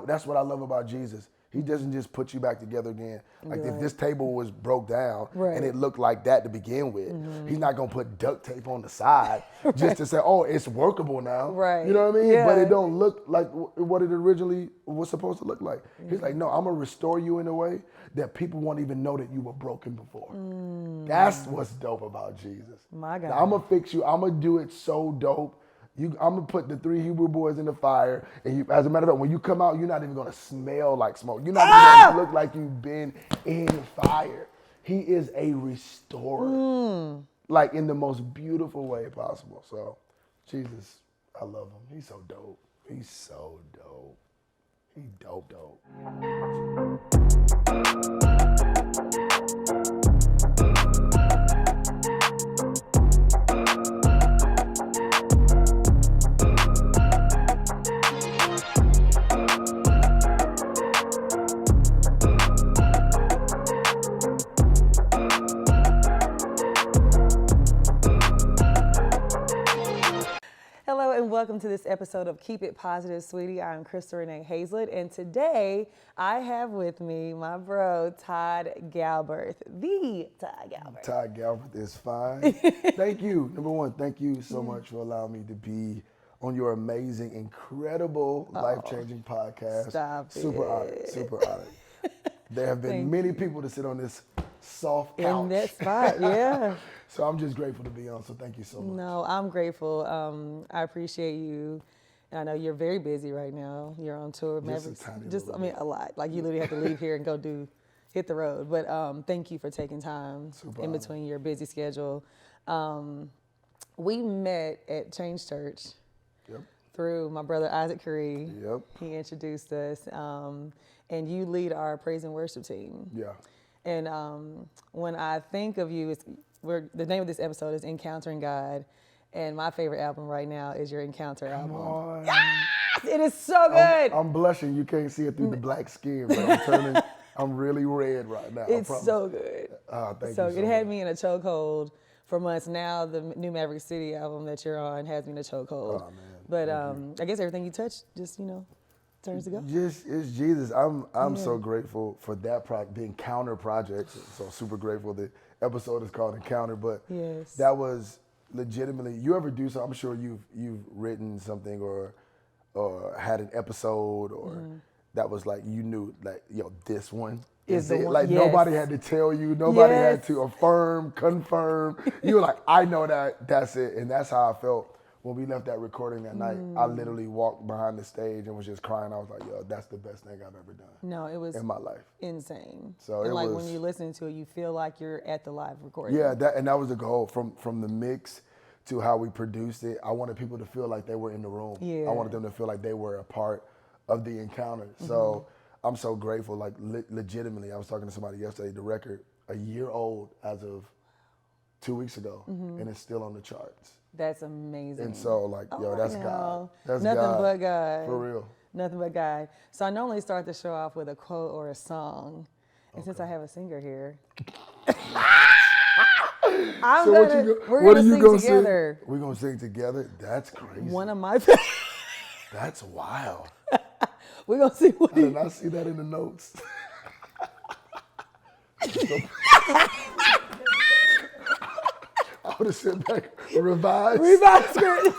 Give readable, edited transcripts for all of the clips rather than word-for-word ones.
that's what I love about Jesus. He doesn't just put you back together again. Like if this table was broke down and it looked like that to begin with, he's not gonna put duct tape on the side just to say, oh, it's workable now. Right. You know what I mean? Yeah. But it don't look like what it originally was supposed to look like. He's like, no, I'm gonna restore you in a way that people won't even know that you were broken before. That's what's dope about Jesus. My God. Now, I'm gonna fix you. I'm gonna do it so dope. I'm gonna put the 3 Hebrew boys in the fire, and as a matter of fact, when you come out, you're not even gonna smell like smoke. You're not even gonna look like you've been in fire. He is a restorer, like in the most beautiful way possible. So, Jesus, I love him. He's so dope. He's so dope. He dope. Hello and welcome to this episode of Keep It Positive, Sweetie. I'm Renee Hayslett, and today I have with me my bro, Todd Galberth, the Todd Galberth. Todd Galberth is fine. Thank you. Number one, thank you so much for allowing me to be on your amazing, incredible, life-changing podcast. Stop Super honored. There have been many people to sit on this soft couch. In that spot, yeah. So I'm just grateful to be on, so thank you so much. No, I'm grateful. I appreciate you. I know you're very busy right now. You're on tour. A lot. Like you literally have to leave here and go hit the road. But thank you for taking time in between your busy schedule. We met at Change Church through my brother Isaac Curry. Yep. He introduced us, and you lead our praise and worship team. Yeah. And when I think of you, the name of this episode is Encountering God, and my favorite album right now is your Encounter album. Come on. Yes! It is so good. I'm blushing. You can't see it through the black skin, but I'm really red right now. It's so good. Thank you so so it had much. me in a chokehold for months. Now the new Maverick City album that you're on has me in a chokehold. Oh, man. But I guess everything you touch just, turns to go. Just it's Jesus. I'm so grateful for that project, the Encounter project. So super grateful. The episode is called Encounter, but that was legitimately. You ever do something? I'm sure you've written something or had an episode or that was like you knew like this one is it. Like nobody had to tell you. Nobody had to affirm, confirm. You were like, I know that's it, and that's how I felt. When we left that recording that night, I literally walked behind the stage and was just crying. I was like, yo, that's the best thing I've ever done. No, it was in my life. Insane. So and it like was, when you're listening to it, you feel like you're at the live recording. Yeah, that was the goal. From the mix to how we produced it, I wanted people to feel like they were in the room. Yeah. I wanted them to feel like they were a part of the encounter. So I'm so grateful. Like legitimately, I was talking to somebody yesterday, the record, a year old as of 2 weeks ago, and it's still on the charts. That's amazing. And so, that's God. That's Nothing God. but God. For real. Nothing but God. So I normally start the show off with a quote or a song. And since I have a singer here, we're going to sing together. We're going to sing together? That's crazy. One of my favorite. That's wild. We're going to see what I did not see that in the notes. I would have sent back revised script.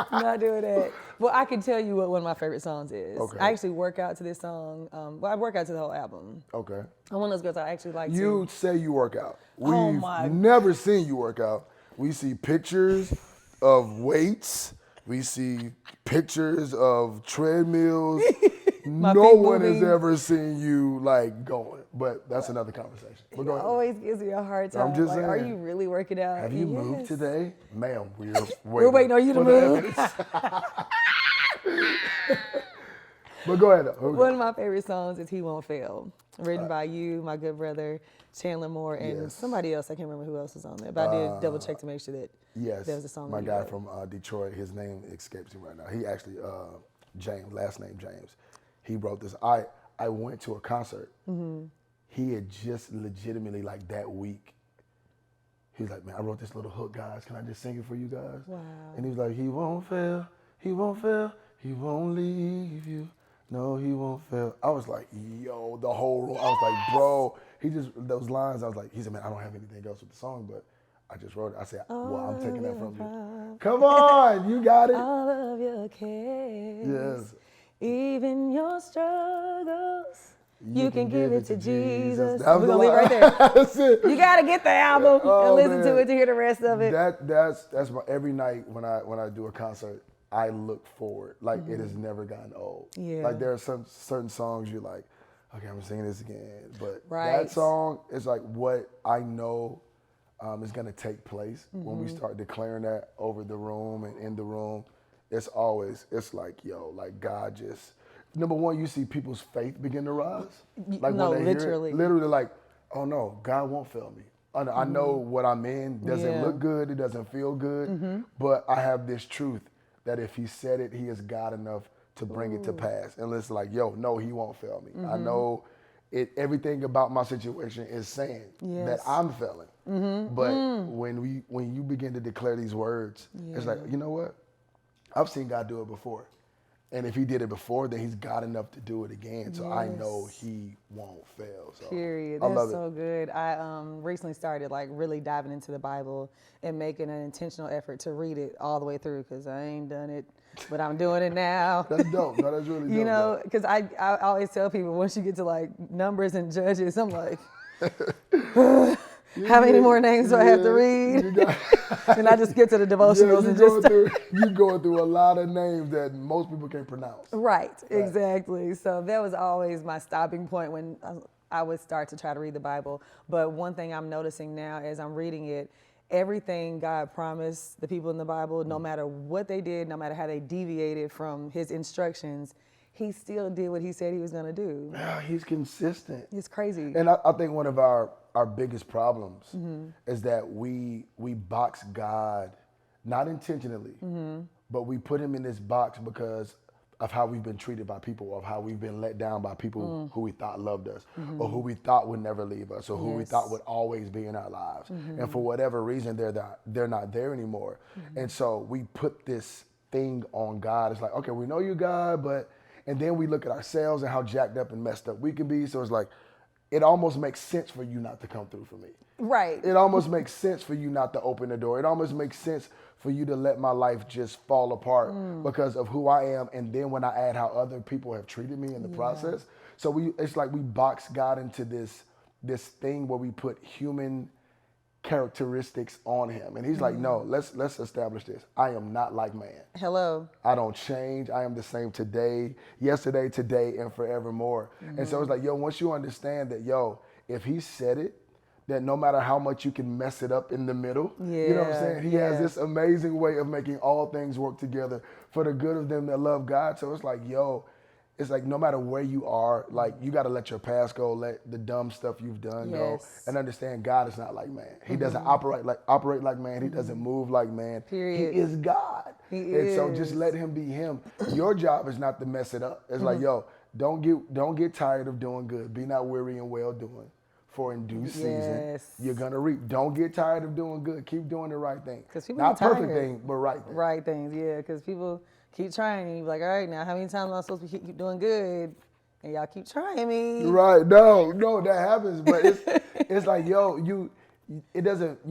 Not doing that. Well, I can tell you what one of my favorite songs is. Okay. I actually work out to this song. I work out to the whole album. Okay. I'm one of those girls I actually like You say you work out. Oh We've my. never seen you work out. We see pictures of weights. We see pictures of treadmills. No one has ever seen you going, but that's another conversation. But go ahead. Always gives me a hard time. I'm just saying. Are you really working out? Have you moved today? Ma'am, we're waiting on you to move. But go ahead. One of my favorite songs is He Won't Fail, written by you, my good brother, Chandler Moore, and somebody else. I can't remember who else was on there, but I did double check to make sure that there was a song. My guy from Detroit, his name escapes me right now. He actually, James, last name James. He wrote this. I went to a concert. He had just legitimately that week. He was like, man, I wrote this little hook, guys. Can I just sing it for you guys? Wow. And he was like, he won't fail, he won't fail, he won't leave you. No, he won't fail. I was like, yo, the whole room. I was like, bro, those lines, I was like, he said, man, I don't have anything else with the song, but I just wrote it. I said, well, I'm taking that from you. Come on, you got it. All of your cares. Yes. Even your struggles. You can give it to Jesus. We're going to leave right there. That's it. You got to get the album and listen to it to hear the rest of it. That's my, every night when I do a concert, I look forward. Like, it has never gotten old. Yeah. Like, there are some certain songs you're like, okay, I'm singing this again. But that song is like what I know is going to take place when we start declaring that over the room and in the room. It's like, yo, like God just, number one, you see people's faith begin to rise. Like no, when they literally. hear it, literally like, oh no, God won't fail me. I know what I'm in doesn't look good, it doesn't feel good, but I have this truth that if he said it, he is God enough to bring it to pass. And it's like, yo, no, he won't fail me. I know everything about my situation is saying that I'm failing. But when you begin to declare these words, it's like, you know what? I've seen God do it before. And if he did it before, then he's God enough to do it again. So I know he won't fail. So period. That's so good. I recently started like really diving into the Bible and making an intentional effort to read it all the way through because I ain't done it, but I'm doing it now. That's dope. No, that's really dope. You know, because I always tell people once you get to like Numbers and Judges, I'm like, how many more names do I have to read? And I just get to the devotionals and just you're going through a lot of names that most people can't pronounce. Right, exactly. So that was always my stopping point when I would start to try to read the Bible. But one thing I'm noticing now as I'm reading it, everything God promised the people in the Bible, no matter what they did, no matter how they deviated from his instructions, he still did what he said he was going to do. Yeah, he's consistent. It's crazy. And I think one of our biggest problems is that we box God, not intentionally, but we put him in this box because of how we've been treated by people, or of how we've been let down by people who we thought loved us, or who we thought would never leave us, or who we thought would always be in our lives. And for whatever reason, they're not there anymore. And so we put this thing on God. It's like, okay, we know you, God, and then we look at ourselves and how jacked up and messed up we can be. So it's like, it almost makes sense for you not to come through for me. Right. It almost makes sense for you not to open the door. It almost makes sense for you to let my life just fall apart because of who I am. And then when I add how other people have treated me in the process. So it's like we box God into this thing where we put human characteristics on him. And he's like, no, let's establish this. I am not like man. Hello. I don't change. I am the same today, yesterday, today, and forevermore. And so it's like, yo, once you understand that, yo, if he said it, that no matter how much you can mess it up in the middle, you know what I'm saying? He has this amazing way of making all things work together for the good of them that love God. So it's like, yo, it's like no matter where you are, like you got to let your past go, let the dumb stuff you've done go, and understand God is not like man. He doesn't operate like man. He doesn't move like man. Period. He is God. So just let him be him. Your job is not to mess it up. It's like, yo, don't get tired of doing good. Be not weary in well doing. For in due season, you're gonna reap. Don't get tired of doing good. Keep doing the right thing. Not perfect thing, but right thing. Right things, yeah. Because people keep trying, and you're like, all right, now how many times am I supposed to keep doing good? And y'all keep trying me. Right? No, that happens. But it's like, yo, you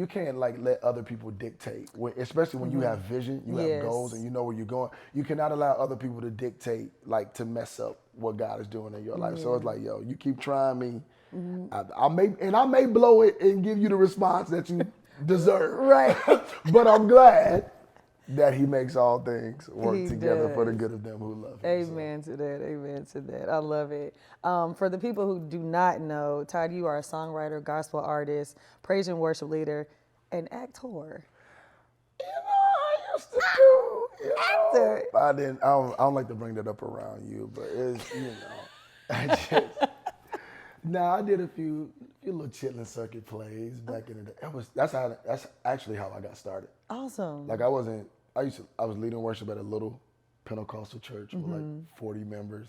can't like let other people dictate. Especially when you have vision, you have goals, and you know where you're going. You cannot allow other people to dictate, like to mess up what God is doing in your life. So it's like, yo, you keep trying me. I may blow it and give you the response that you deserve. Right. But I'm glad that he makes all things work together for the good of them who love him. Amen to that. Amen to that. I love it. For the people who do not know, Todd, you are a songwriter, gospel artist, praise and worship leader, and actor. You know, I used to do. Actor. I don't like to bring that up around you, but it's, I did a few little chitlin circuit plays back in the day. That's actually how I got started. Awesome. Like I was leading worship at a little Pentecostal church with like 40 members,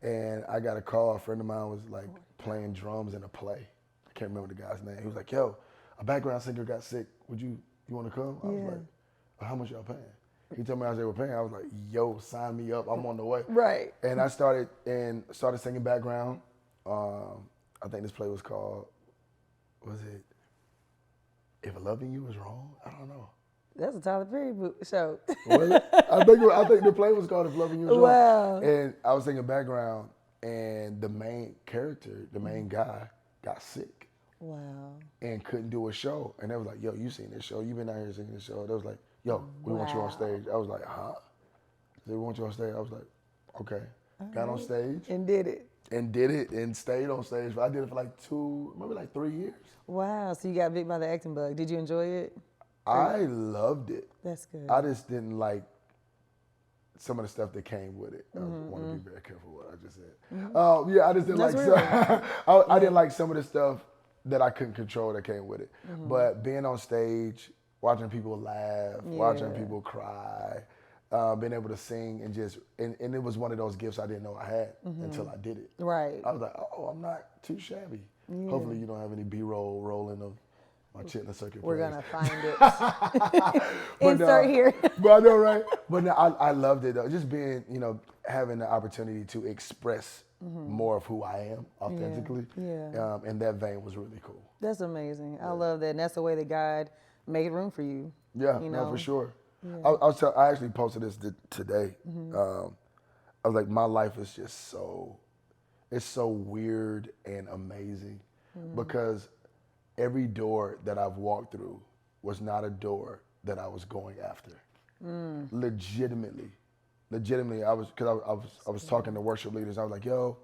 and I got a call. A friend of mine was like playing drums in a play. I can't remember the guy's name. He was like, "Yo, a background singer got sick. You want to come?" I was like, "How much y'all paying?" He told me I was there with Peña. I was like, yo, sign me up. I'm on the way. Right. And I started singing background. I think this play was called, was it If Loving You Is Wrong? I don't know. That's a Tyler Perry show. Was it? I think the play was called If Loving You Is Wrong. Wow. And I was singing background, and the main character, the main guy, got sick. Wow. And couldn't do a show. And they was like, yo, you seen this show. You been out here singing this show. They was like, yo, we want you on stage. I was like, huh? They want you on stage. I was like, okay. Got on stage. And did it. And stayed on stage. I did it for like 3 years. Wow. So you got bit by the acting bug. Did you enjoy it? I loved it. That's good. I just didn't like some of the stuff that came with it. I want to be very careful what I just said. Yeah, I just didn't I didn't like some of the stuff that I couldn't control that came with it. But being on stage, watching people laugh, watching people cry, being able to sing and it was one of those gifts I didn't know I had until I did it. Right. I was like, oh, I'm not too shabby. Yeah. Hopefully you don't have any B-roll rolling of my chitlin circuit. We're going to find it. Insert here. But I know, right? But no, I loved it though. Just being, having the opportunity to express more of who I am authentically. Yeah. And that vein was really cool. That's amazing. I love that. And that's the way that God made room for you. Yeah, no, for sure. Yeah. I actually posted this today. I was like, my life is just it's so weird and amazing because every door that I've walked through was not a door that I was going after. Legitimately, I was talking to worship leaders. I was like, yo,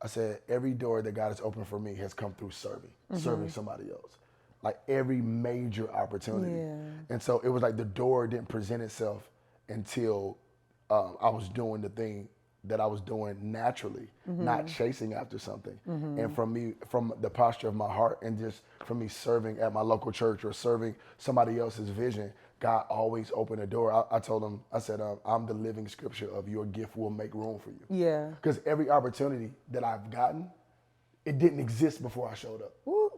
I said, every door that God has opened for me has come through serving somebody else. Like every major opportunity. Yeah. And so it was like the door didn't present itself until I was doing the thing that I was doing naturally, not chasing after something. And from the posture of my heart and just from me serving at my local church or serving somebody else's vision, God always opened a door. I told him, I said, I'm the living scripture of your gift will make room for you. Yeah. Because every opportunity that I've gotten, it didn't exist before I showed up. Woo.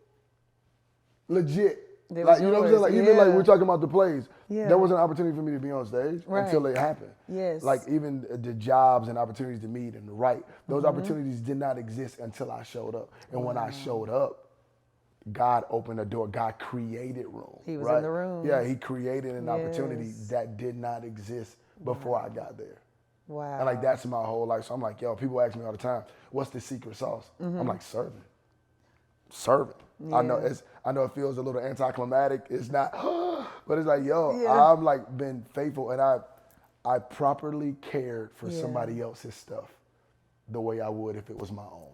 Legit. Like, you know what I'm saying? Like, even like we're talking about the plays, there was an opportunity for me to be on stage until it happened. Yes. Like even the jobs and opportunities to meet and write, those opportunities did not exist until I showed up. And when I showed up, God opened a door. God created room. He was in the room. Yeah, he created an opportunity that did not exist before I got there. Wow. And like that's my whole life. So I'm like, yo, people ask me all the time, what's the secret sauce? I'm like, serving. Yeah. I know it feels a little anticlimactic. It's not, but it's like, yo, I've like been faithful and I properly cared for somebody else's stuff the way I would if it was my own.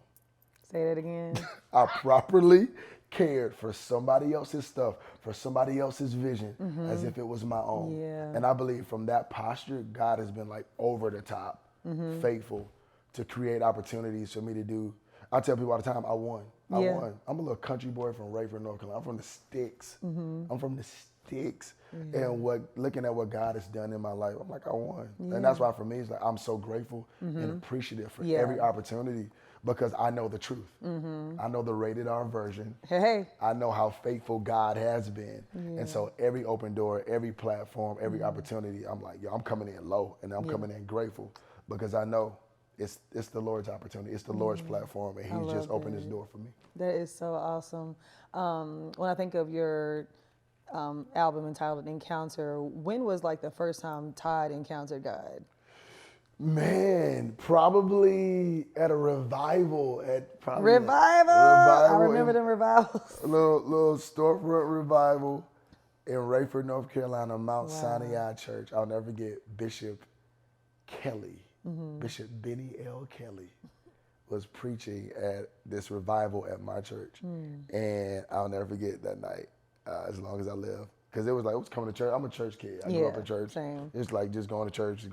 Say that again. I properly cared for somebody else's stuff, for somebody else's vision as if it was my own. Yeah. And I believe from that posture, God has been like over the top, faithful to create opportunities for me to do. I tell people all the time, I won. I'm a little country boy from Rayford, North Carolina. I'm from the sticks. I'm from the sticks. And looking at what God has done in my life, I'm like, I won. And that's why for me, it's like, I'm so grateful and appreciative for every opportunity because I know the truth. I know the rated R version. Hey. I know how faithful God has been. And so every open door, every platform, every opportunity, I'm like, yo, I'm coming in low and I'm coming in grateful because I know it's the Lord's opportunity. It's the Lord's platform, and He's just opened His door for me. That is so awesome. When I think of your album entitled Encounter, when was like the first time Todd encountered God? Man, probably at a revival. Revival? I remember them revivals. A little storefront revival in Rayford, North Carolina, Mount Sinai Church. I'll never forget Bishop Kelly. Bishop Benny L. Kelly was preaching at this revival at my church. And I'll never forget that night as long as I live. Because it was coming to church. I'm a church kid. I grew up in church. Same. It's like just going to church.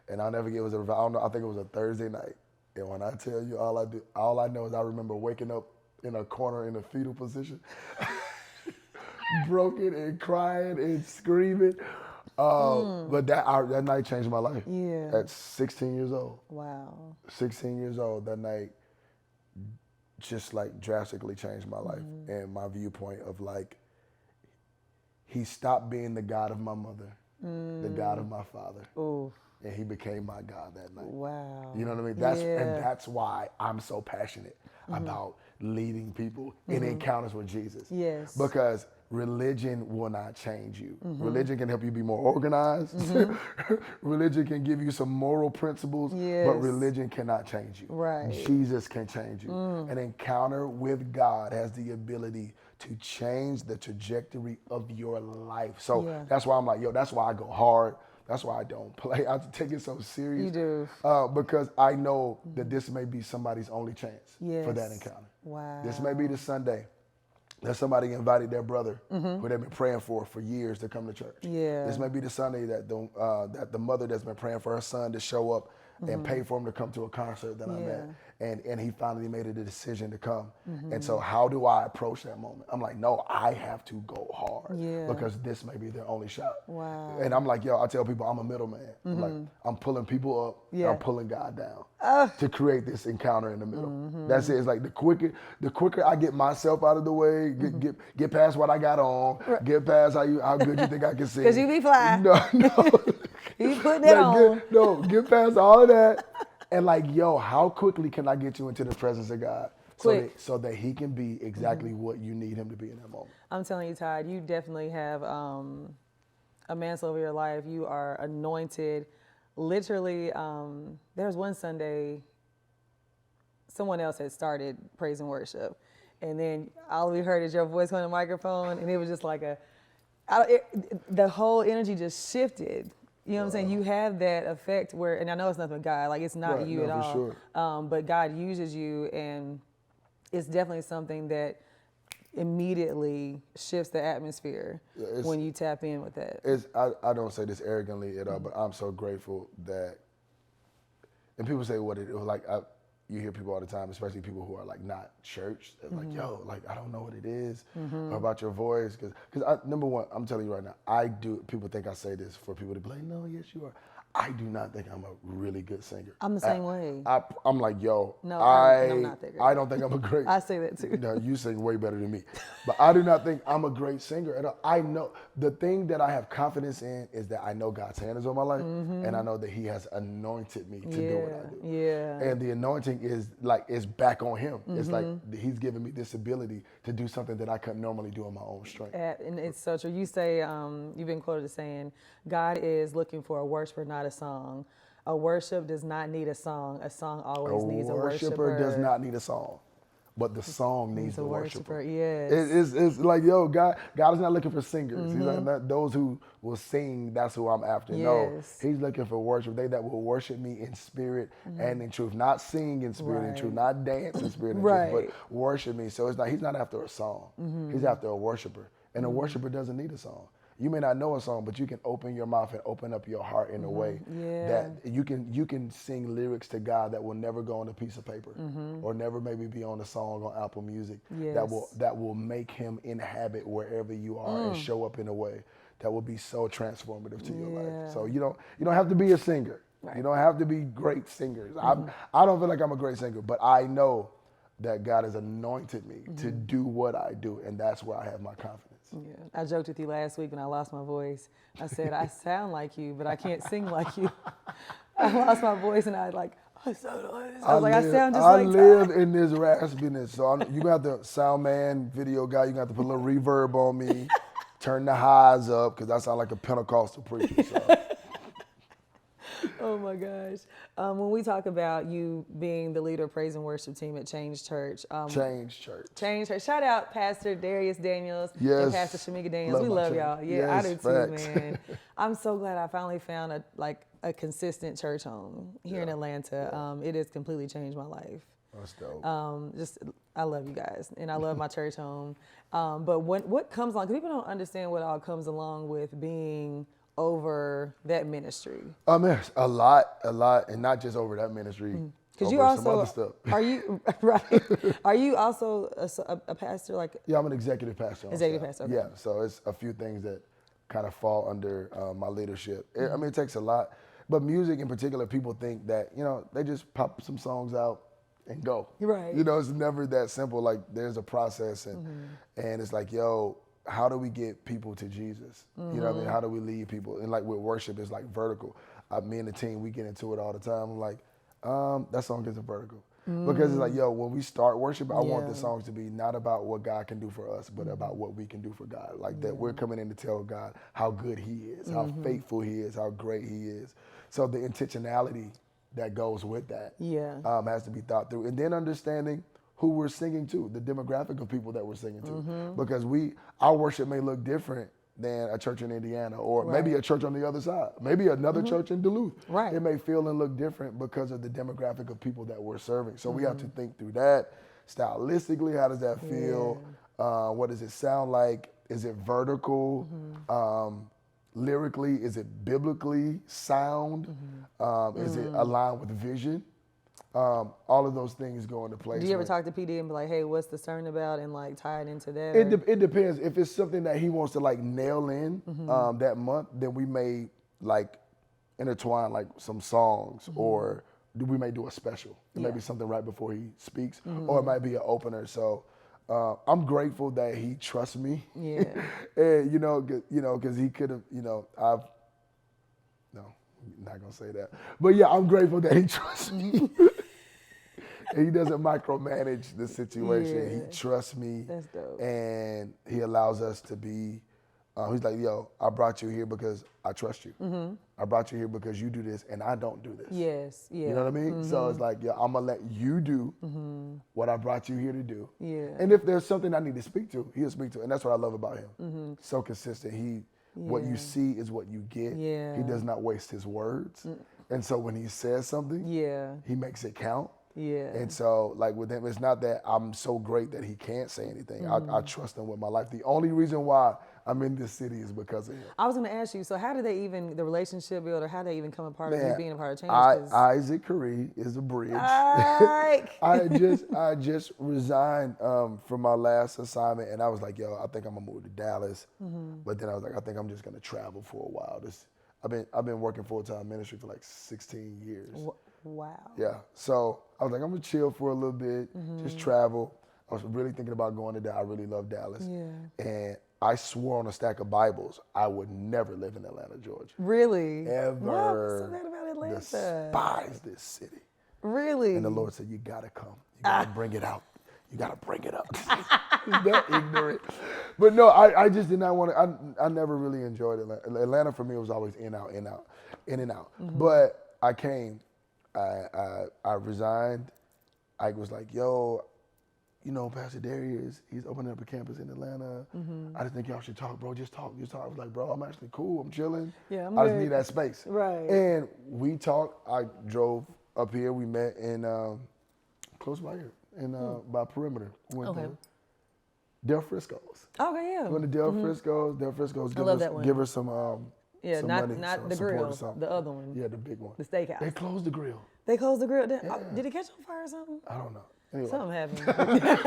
And I'll never forget it was a revival. I think it was a Thursday night. And when I tell you all I know is I remember waking up in a corner in a fetal position, broken and crying and screaming. But that night changed my life. Yeah. At 16 years old. Wow. 16 years old, that night just like drastically changed my life and my viewpoint of like, He stopped being the God of my mother the God of my father. Ooh. And he became my God that night. Wow. You know what I mean? And that's why I'm so passionate about leading people in encounters with Jesus. Yes. Because religion will not change you. Religion can help you be more organized. Religion can give you some moral principles, but religion cannot change you. Right. Jesus can change you. An encounter with God has the ability to change the trajectory of your life. So that's why I'm like, yo, that's why I go hard. That's why I don't play. I take it so serious. You do. Because I know that this may be somebody's only chance for that encounter. Wow. This may be the Sunday that somebody invited their brother who they've been praying for years to come to church. Yeah. This may be the Sunday that the mother that's been praying for her son to show up and pay for him to come to a concert that I'm at. And he finally made a decision to come. And so how do I approach that moment? I'm like, no, I have to go hard because this may be their only shot. Wow. And I'm like, yo, I tell people I'm a middleman. I'm like, I'm pulling people up, and I'm pulling God down to create this encounter in the middle. That's it. It's like the quicker I get myself out of the way, get past what I got on, get past how good you think I can sing. Because you be fly. No. You put that on. Get past all of that. And like, yo, how quickly can I get you into the presence of God so that he can be exactly what you need him to be in that moment? I'm telling you, Todd, you definitely have a mantle over your life. You are anointed. Literally, there was one Sunday, someone else had started praise and worship. And then all we heard is your voice on the microphone. And it was just like the whole energy just shifted. You know what I'm saying? You have that effect where, and I know it's nothing but God, like it's not you at all. Sure. But God uses you, and it's definitely something that immediately shifts the atmosphere when you tap in with that. I don't say this arrogantly at all, but I'm so grateful that, and people say what it was like. You hear people all the time, especially people who are like not church. They're like, yo, like I don't know what it is or about your voice. Because number one, I'm telling you right now, people think I say this for people to be like, no, yes you are. I do not think I'm a really good singer. I'm the same way. I'm like, yo, no, I'm not that great. I don't think I'm a great. I say that too. No, you sing way better than me. But I do not think I'm a great singer at all. I know the thing that I have confidence in is that I know God's hand is on my life, and I know that he has anointed me to do what I do. Yeah. And the anointing is back on him. It's like he's given me this ability to do something that I couldn't normally do on my own strength. And it's so true. You say, you've been quoted as saying, God is looking for a worshiper, not a song. A worship does not need a song. A song always needs a worshiper. A worshiper does not need a song, but the song needs the worshiper. Yes. It's like, yo, God is not looking for singers. He's like, those who will sing, that's who I'm after. Yes. No, he's looking for worship. They that will worship me in spirit and in truth. Not sing in spirit and truth, not dance in spirit and truth, but worship me. So he's not after a song. He's after a worshiper. And a worshiper doesn't need a song. You may not know a song, but you can open your mouth and open up your heart in a way that you can sing lyrics to God that will never go on a piece of paper or never maybe be on a song on Apple Music that will make him inhabit wherever you are and show up in a way that will be so transformative to your life. So you don't have to be a singer. Right. You don't have to be great singers. I don't feel like I'm a great singer, but I know that God has anointed me to do what I do, and that's where I have my confidence. Yeah, I joked with you last week when I lost my voice. I said, I sound like you, but I can't sing like you. I lost my voice and I was like, I sound just like I live in this raspiness. So you're going to have to, sound man, video guy, you're going to have to put a little reverb on me, turn the highs up, because I sound like a Pentecostal preacher. So. Oh my gosh. When we talk about you being the leader of praise and worship team at Change Church. Change Church. Shout out Pastor Darius Daniels and Pastor Shamika Daniels. We love y'all. Yeah, I do too, man. I'm so glad I finally found a consistent church home here in Atlanta. It has completely changed my life. That's dope. I love you guys, and I love my church home. But what comes along, because people don't understand what all comes along with being over that ministry. Man, a lot, and not just over that ministry. Because you also are you right? Are you also a pastor? Yeah, I'm an executive pastor. Executive pastor. Okay. Yeah, so it's a few things that kind of fall under my leadership. It takes a lot, but music in particular, people think that they just pop some songs out and go. Right. It's never that simple. Like there's a process, and it's like, yo, how do we get people to Jesus? You know what I mean? How do we lead people? And like with worship, it's like vertical. Me and the team, we get into it all the time. I'm like, that song isn't vertical. Because it's like, yo, when we start worship, I want the songs to be not about what God can do for us, but about what we can do for God. Like that we're coming in to tell God how good he is, how faithful he is, how great he is. So the intentionality that goes with that has to be thought through. And then understanding who we're singing to, the demographic of people that we're singing to. Because our worship may look different than a church in Indiana, or maybe a church on the other side, maybe another church in Duluth. Right. It may feel and look different because of the demographic of people that we're serving. So we have to think through that. Stylistically, how does that feel? What does it sound like? Is it vertical? Lyrically, is it biblically sound? Is it aligned with vision? All of those things go into place. Do you ever talk to PD and be like, hey, what's the sermon about, and like tie it into that? It depends. If it's something that he wants to like nail in that month, then we may like intertwine like some songs, or we may do a special. It may be something right before he speaks, or it might be an opener. So I'm grateful that he trusts me. Yeah. And because he could have, I'm not gonna say that, but yeah, I'm grateful that he trusts me. And he doesn't micromanage the situation. He trusts me. That's dope. And he allows us to be, he's like, yo, I brought you here because I trust you. I brought you here because you do this and I don't do this. Yes, yeah. You know what I mean? So it's like, yeah, I'm gonna let you do what I brought you here to do. Yeah. And if there's something I need to speak to, he'll speak to it. And that's what I love about him. So consistent. What you see is what you get. Yeah. He does not waste his words. And so when he says something, he makes it count. Yeah. And so, like with him, it's not that I'm so great that he can't say anything. I trust him with my life. The only reason why I'm in this city is because of him. I was going to ask you, so how did they even, the relationship build, or how did they even come a part of you being a part of Change? Isaac Curry is a bridge. I just resigned from my last assignment, and I was like, yo, I think I'm going to move to Dallas. But then I was like, I think I'm just going to travel for a while. I've been working full-time ministry for like 16 years. Wow. Yeah. So I was like, I'm going to chill for a little bit, just travel. I was really thinking about going to Dallas. I really love Dallas. Yeah. And I swore on a stack of Bibles I would never live in Atlanta, Georgia. Really? Ever. Wow, what's so bad about Atlanta? Despise this city. Really? And the Lord said, you got to come. You got to bring it out. You got to bring it up. That ignorant. But no, I just did not want to. I never really enjoyed Atlanta. Atlanta for me was always in and out. But I came. I resigned. I was like, yo, Pastor Darius, he's opening up a campus in Atlanta. I just think y'all should talk, bro. Just talk. I was like, bro, I'm actually cool. I'm chilling. Yeah, I just need that space. Right. And we talked. I drove up here. We met in close by here, by Perimeter. Went to Del Frisco's. Okay, yeah. Went to Del Frisco's. Del Frisco's. Give her some. Some not money, the grill, the other one. Yeah, the big one. The steakhouse. They closed the grill. They closed the grill? Did it catch on fire or something? I don't know. Anyway. Something happened.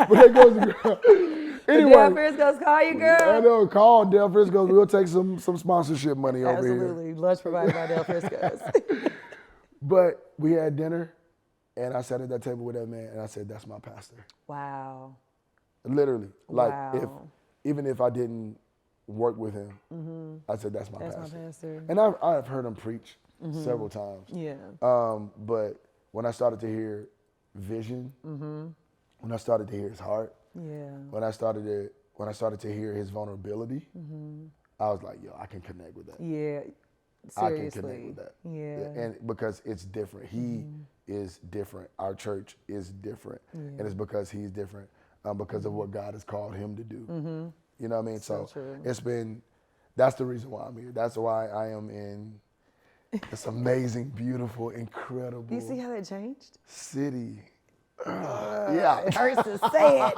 But they closed the grill. Anyway. Del Frisco's, call you, girl. I know, call Del Frisco's. We'll take some sponsorship money over here. Absolutely. Lunch provided by Del Frisco's. But we had dinner, and I sat at that table with that man, and I said, that's my pastor. Wow. Literally. Like, even if I didn't work with him, I said, that's my pastor. And I've heard him preach several times. Yeah. But when I started to hear vision, when I started to hear his heart, when I started to hear his vulnerability, I was like, yo, I can connect with that. Yeah. Seriously. I can connect with that. Yeah. And because it's different. He is different. Our church is different. And it's because he's different, because of what God has called him to do. You know what I mean? So that's the reason why I'm here. That's why I am in this amazing, beautiful, incredible. Do you see how that changed? City. Yeah. It hurts to say it.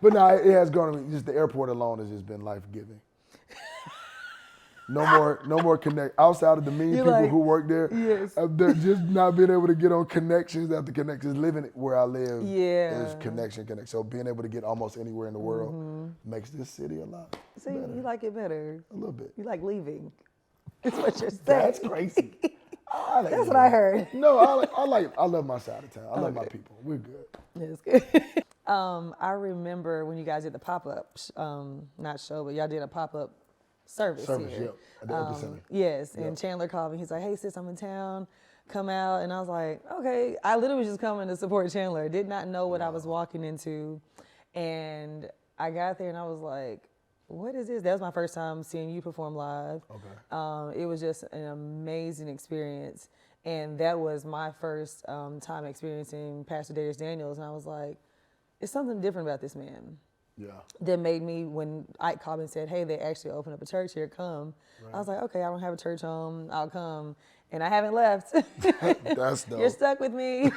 But no, it has grown to me. Just the airport alone has just been life-giving. No more connect. Outside of the mean people who work there, just not being able to get on connections after connections. Living where I live is connection. So being able to get almost anywhere in the world makes this city a lot better. You like it better. A little bit. You like leaving. That's what you're saying. That's crazy. That's what I heard. No, I love my side of town. I love my people. We're good. That's good. I remember when you guys did the pop-up, not show, but y'all did a pop-up service here. Yep, at the Epicenter. Yes, and Chandler called me. He's like, hey, sis, I'm in town. Come out. And I was like, okay. I literally was just coming to support Chandler. Did not know what I was walking into. And I got there and I was like, what is this? That was my first time seeing you perform live. Okay. It was just an amazing experience. And that was my first time experiencing Pastor Darius Daniels. And I was like, it's something different about this man. Yeah. That made me, when Ike called and said, hey, they actually opened up a church here, come. Right. I was like, okay, I don't have a church home, I'll come. And I haven't left. That's dope. You're stuck with me.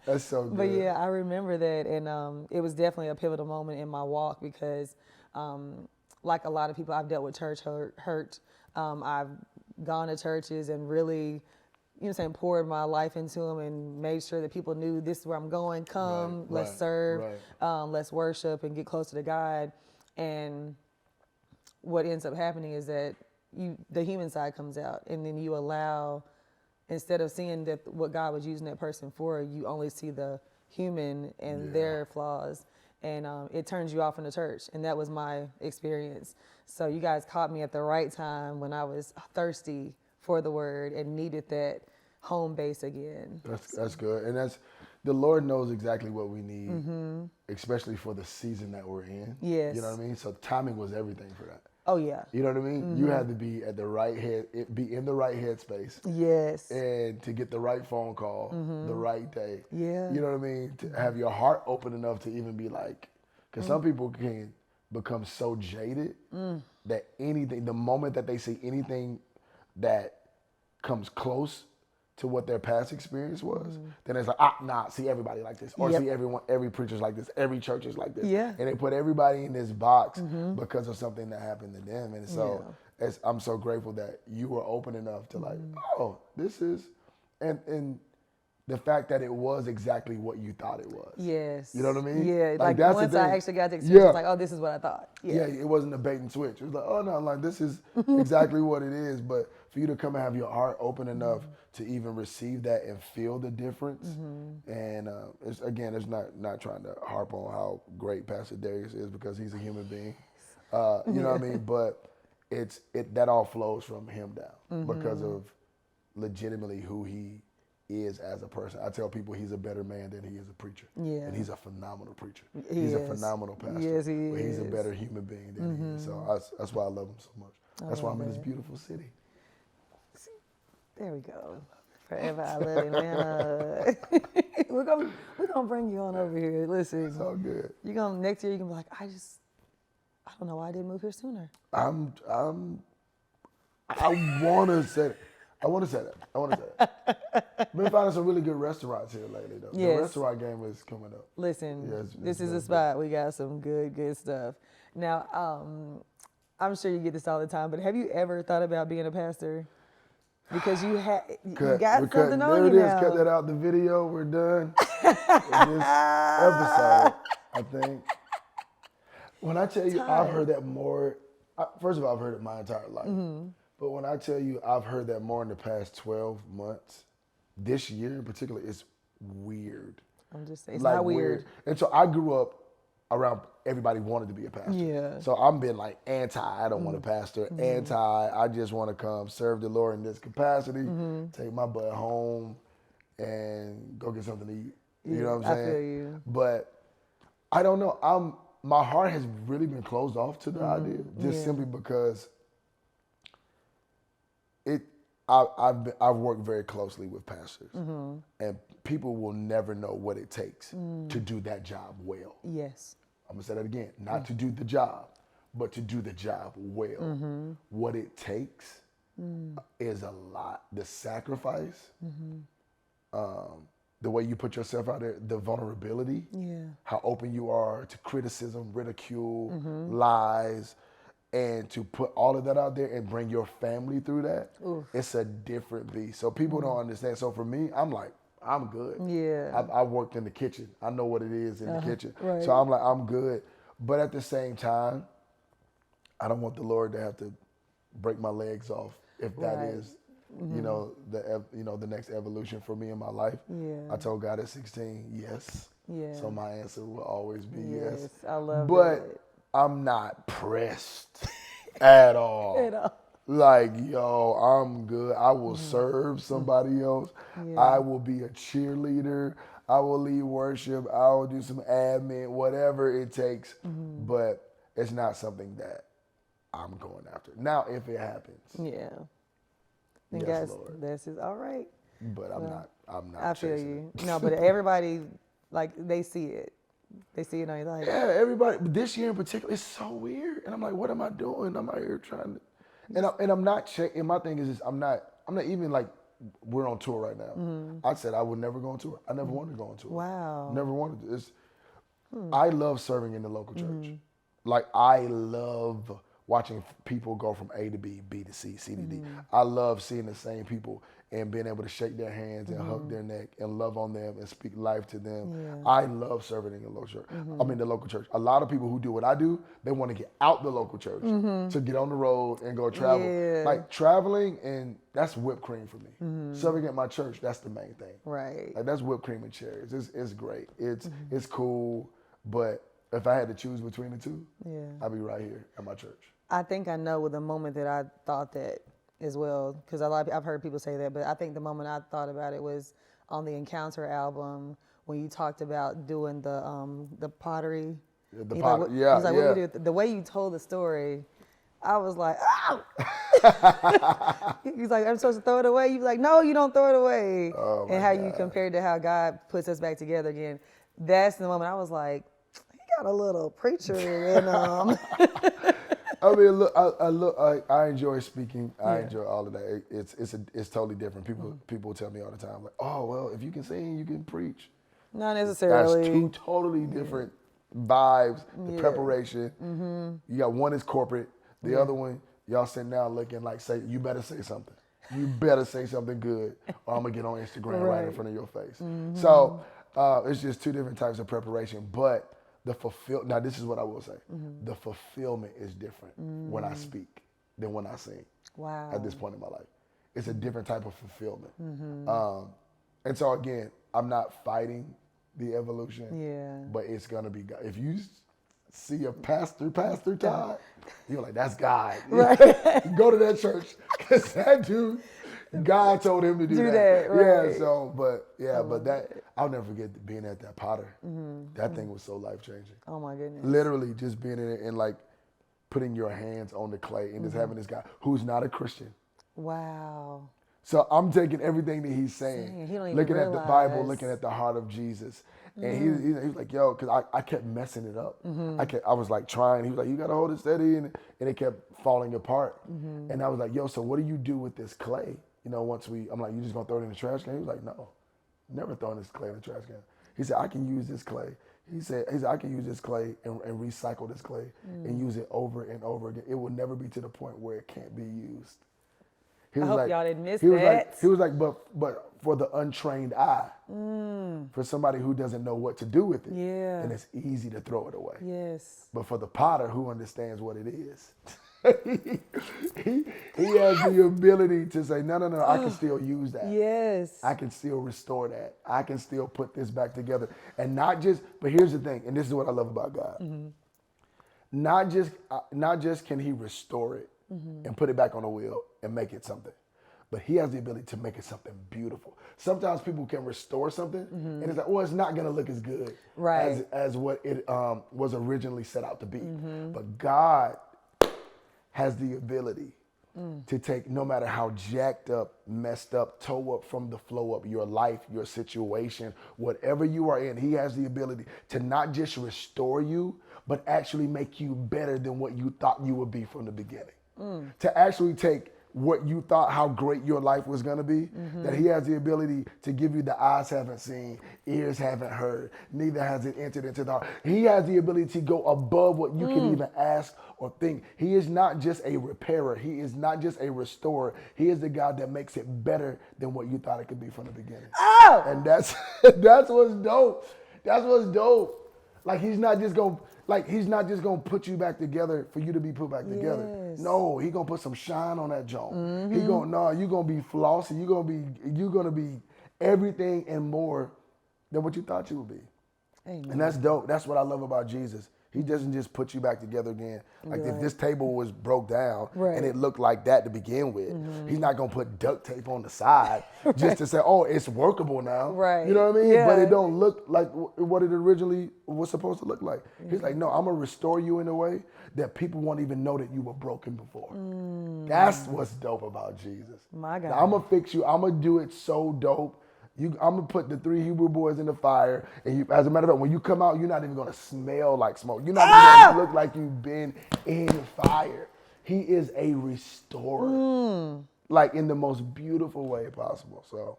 That's so good. But yeah, I remember that. And it was definitely a pivotal moment in my walk because like a lot of people, I've dealt with church hurt. I've gone to churches and really, poured my life into them and made sure that people knew this is where I'm going. Come, let's serve, let's worship and get closer to God. And what ends up happening is that the human side comes out, and then you allow, instead of seeing that what God was using that person for, you only see the human and their flaws. And it turns you off in the church. And that was my experience. So you guys caught me at the right time when I was thirsty for the word and needed that home base again. That's good. And the Lord knows exactly what we need, especially for the season that we're in. Yes. You know what I mean? So timing was everything for that. Oh, yeah. You know what I mean? You had to be at the right be in the right headspace. Yes. And to get the right phone call the right day. Yeah. You know what I mean? To have your heart open enough to even be like, because some people can become so jaded that the moment that they see anything that comes close to what their past experience was, then it's like, see everybody like this. Or see every preacher's like this, every church is like this. Yeah. And they put everybody in this box because of something that happened to them. And so I'm so grateful that you were open enough to like, this is, and the fact that it was exactly what you thought it was. Yes. You know what I mean? Yeah, like that's once I actually got the experience, like, oh, this is what I thought. Yeah, it wasn't a bait and switch. It was like, oh no, like this is exactly what it is. But for you to come and have your heart open enough to even receive that and feel the difference. And it's not trying to harp on how great Pastor Darius is because he's a human being. You know what I mean? But that all flows from him down because of legitimately who he is as a person. I tell people he's a better man than he is a preacher. Yeah. And he's a phenomenal preacher. He's a phenomenal pastor. Yes, he is. But he's a better human being than he is. So that's why I love him so much. That's why I'm in this beautiful city. There we go. Forever I love Atlanta. We're gonna bring you on over here. Listen. It's all good. Next year you can be like, I don't know why I didn't move here sooner. I wanna say it. I want to say that. I've been finding some really good restaurants here lately, though. Yes. The restaurant game is coming up. Listen, this is a spot. We got some good stuff. Now, I'm sure you get this all the time, but have you ever thought about being a pastor? Because you got something on you now. There it is. Cut that out the video. We're done with this episode, I think. When I tell you, I've heard that more. First of all, I've heard it my entire life. But when I tell you I've heard that more in the past 12 months, this year in particular, it's weird. I'm just saying, it's not weird. And so I grew up around everybody wanted to be a pastor. Yeah. So I'm been like I don't want a pastor, I just want to come serve the Lord in this capacity, take my butt home and go get something to eat. You know what I'm saying? I feel you. But I don't know. My heart has really been closed off to the idea, just simply because I've worked very closely with pastors, and people will never know what it takes to do that job well. Yes. I'm gonna say that again, not to do the job, but to do the job well. What it takes is a lot. The sacrifice, the way you put yourself out there, the vulnerability, how open you are to criticism, ridicule, lies, and to put all of that out there and bring your family through that, it's a different beast. So people don't understand. So for me, I'm like, I'm good. Yeah. I worked in the kitchen. I know what it is in the kitchen. Right. So I'm like, I'm good. But at the same time, I don't want the Lord to have to break my legs off if that is you know, the next evolution for me in my life. Yeah. I told God at 16, yes. Yeah. So my answer will always be yes. I love but I'm not pressed at all. At all. Like, yo, I'm good. I will serve somebody else. Yeah. I will be a cheerleader. I will lead worship. I will do some admin, whatever it takes. But it's not something that I'm going after. Now, if it happens. Yeah. Yes, guys, Lord. This is all right. But I'm not I feel you. No, but everybody, like, they see it. They see it on your life. Yeah, everybody. But this year in particular, it's so weird. And I'm like, what am I doing? I'm out here trying to. And I'm not checking. My thing is this, I'm not even like, we're on tour right now. I said I would never go on tour. I never wanted to go on tour. Wow. Never wanted to. I love serving in the local church. Like, I love watching people go from A to B, B to C, C to D. I love seeing the same people and being able to shake their hands and hug their neck and love on them and speak life to them. Yeah. I love serving in the local church. The local church. A lot of people who do what I do, they want to get out the local church to get on the road and go travel. Yeah. Like, traveling, and that's whipped cream for me. Serving at my church, that's the main thing. Right. Like, that's whipped cream and cherries. It's great. It's cool, but if I had to choose between the two, I'd be right here at my church. I think I know the moment that I thought that as well, because I've heard people say that, but I think the moment I thought about it was on the Encounter album when you talked about doing the pottery. The pottery, yeah. What you do? The way you told the story, I was like, oh! He's like, I'm supposed to throw it away? You're like, no, you don't throw it away. Oh, and how you compared to how God puts us back together again. That's the moment I was like, he got a little preacher in I mean, look, I enjoy speaking. I enjoy all of that. It's totally different. People tell me all the time, like, oh, well, if you can sing, you can preach. Not necessarily. That's two totally different vibes. The preparation. You got one is corporate. The other one, y'all sitting down looking like, you better say something. You better say something good, or I'm gonna get on Instagram right in front of your face. So it's just two different types of preparation, but. Now this is what I will say. The fulfillment is different when I speak than when I sing. Wow. At this point in my life. It's a different type of fulfillment. And so again, I'm not fighting the evolution, but it's gonna be God. If you see a Pastor Todd, you're like, that's God. Right. Go to that church, because that dude, God told him to do that. Right. Yeah, so, but that, I'll never forget being at that Potter. That thing was so life-changing. Oh, my goodness. Literally just being in it and, like, putting your hands on the clay and just having this guy who's not a Christian. Wow. So I'm taking everything that he's saying, looking at the Bible, looking at the heart of Jesus. And he was like, yo, because I kept messing it up. I was like trying. He was like, you got to hold it steady. And it kept falling apart. And I was like, yo, so what do you do with this clay? You know, I'm like, you just going to throw it in the trash can? He was like, no, never throwing this clay in the trash can. He said, I can use this clay. He said, I can use this clay and recycle this clay and use it over and over again. It will never be to the point where it can't be used. I hope y'all didn't miss that. He was like, but for the untrained eye, for somebody who doesn't know what to do with it, then it's easy to throw it away. Yes. But for the potter who understands what it is, he has the ability to say, no, I can still use that. Yes. I can still restore that. I can still put this back together. And but here's the thing, and this is what I love about God. Not just can he restore it and put it back on the wheel and make it something, but he has the ability to make it something beautiful. Sometimes people can restore something and it's like, well, it's not going to look as good as what it was originally set out to be. But God has the ability to take, no matter how jacked up, messed up, toe up from the flow up, your life, your situation, whatever you are in, he has the ability to not just restore you, but actually make you better than what you thought you would be from the beginning. To actually take what you thought how great your life was going to be, that he has the ability to give you the eyes haven't seen, ears haven't heard, neither has it entered into the heart. He has the ability to go above what you can even ask or think. He is not just a repairer. He is not just a restorer. He is the God that makes it better than what you thought it could be from the beginning. Oh! And that's what's dope. That's what's dope. Like, he's not just going to, Like, he's not just gonna put you back together for you to be put back together. No, he gonna put some shine on that joint. He gonna, you gonna be flossy. You gonna be everything and more than what you thought you would be. Amen. And that's dope. That's what I love about Jesus. He doesn't just put you back together again. Like if this table was broke down and it looked like that to begin with, he's not gonna put duct tape on the side just to say, oh, it's workable now. Right. You know what I mean? Yeah. But it don't look like what it originally was supposed to look like. He's like, no, I'm gonna restore you in a way that people won't even know that you were broken before. That's what's dope about Jesus. My God. Now, I'm gonna fix you. I'm gonna do it so dope. I'm gonna put the 3 Hebrew boys in the fire, and as a matter of fact, when you come out, you're not even gonna smell like smoke. You're not even gonna look like you've been in fire. He is a restorer, like in the most beautiful way possible. So,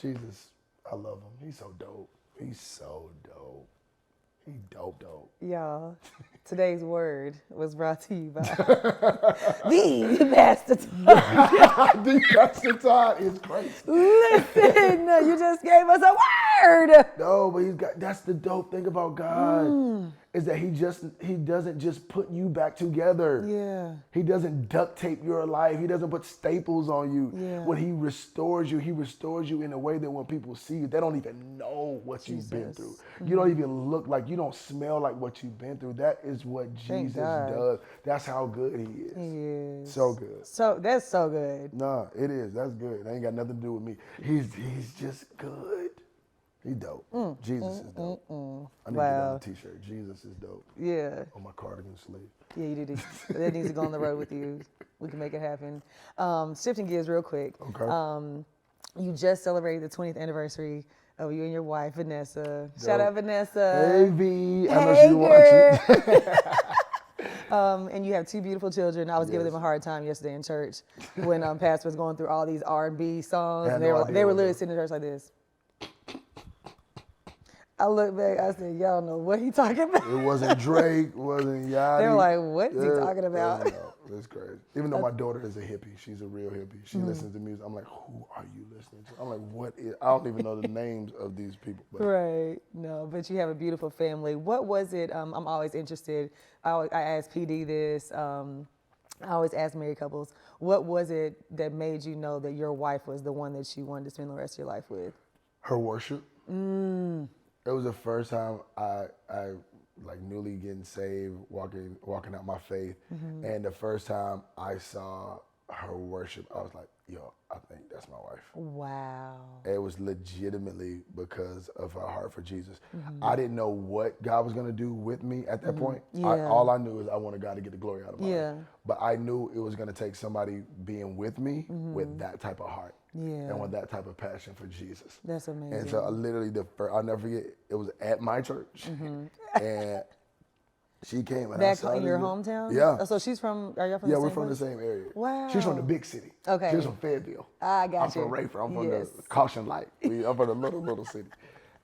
Jesus, I love him. He's so dope. He's so dope. He dope. Y'all, today's word was brought to you by the Pastor Todd. The Pastor Todd is crazy. Listen, you just gave us a word. No, but that's the dope thing about God. Is that he doesn't just put you back together. Yeah. He doesn't duct tape your life. He doesn't put staples on you. Yeah. When he restores you in a way that when people see you, they don't even know what you've been through. You don't even look like, you don't smell like what you've been through. That is what Jesus does. That's how good he is. He is. So good. So that's so good. No, it is. That's good. It ain't got nothing to do with me. He's just good. He dope. Jesus is dope. I need to get on a t-shirt. Jesus is dope. Yeah. On my cardigan sleeve. Yeah, you do. That needs to go on the road with you. We can make it happen. Shifting gears real quick. Okay. You just celebrated the 20th anniversary of you and your wife, Vanessa. Dope. Shout out, Vanessa. Hey, V. I know she watching. And you have 2 beautiful children. I was giving them a hard time yesterday in church when Pastor was going through all these R&B songs. And they were literally sitting in church like this. I looked back, I said, y'all know what he talking about. It wasn't Drake, wasn't Yachty. They were like, what is he talking about? That's crazy. Even though my daughter is a hippie, she's a real hippie. She listens to music. I'm like, who are you listening to? I'm like, what is, I don't even know the names of these people. But. Right, no, but you have a beautiful family. What was it, I'm always interested, I asked PD this, I always ask married couples, what was it that made you know that your wife was the one that you wanted to spend the rest of your life with? Her worship. It was the first time I like newly getting saved, walking out my faith, and the first time I saw her worship, I was like, yo, I think that's my wife. Wow. It was legitimately because of her heart for Jesus. I didn't know what God was gonna do with me at that point. All I knew is I wanted God to get the glory out of my life. But I knew it was gonna take somebody being with me with that type of heart. And with that type of passion for Jesus. That's amazing. And so I'll never forget, it was at my church. And she came and back in your hometown? Yeah. Oh, so she's from, are y'all from the same we're from the same area. Wow. She's from the big city. Okay. She's from Fayetteville. I got you. I'm from Rayford. I'm from the Caution Light. I'm from the little city.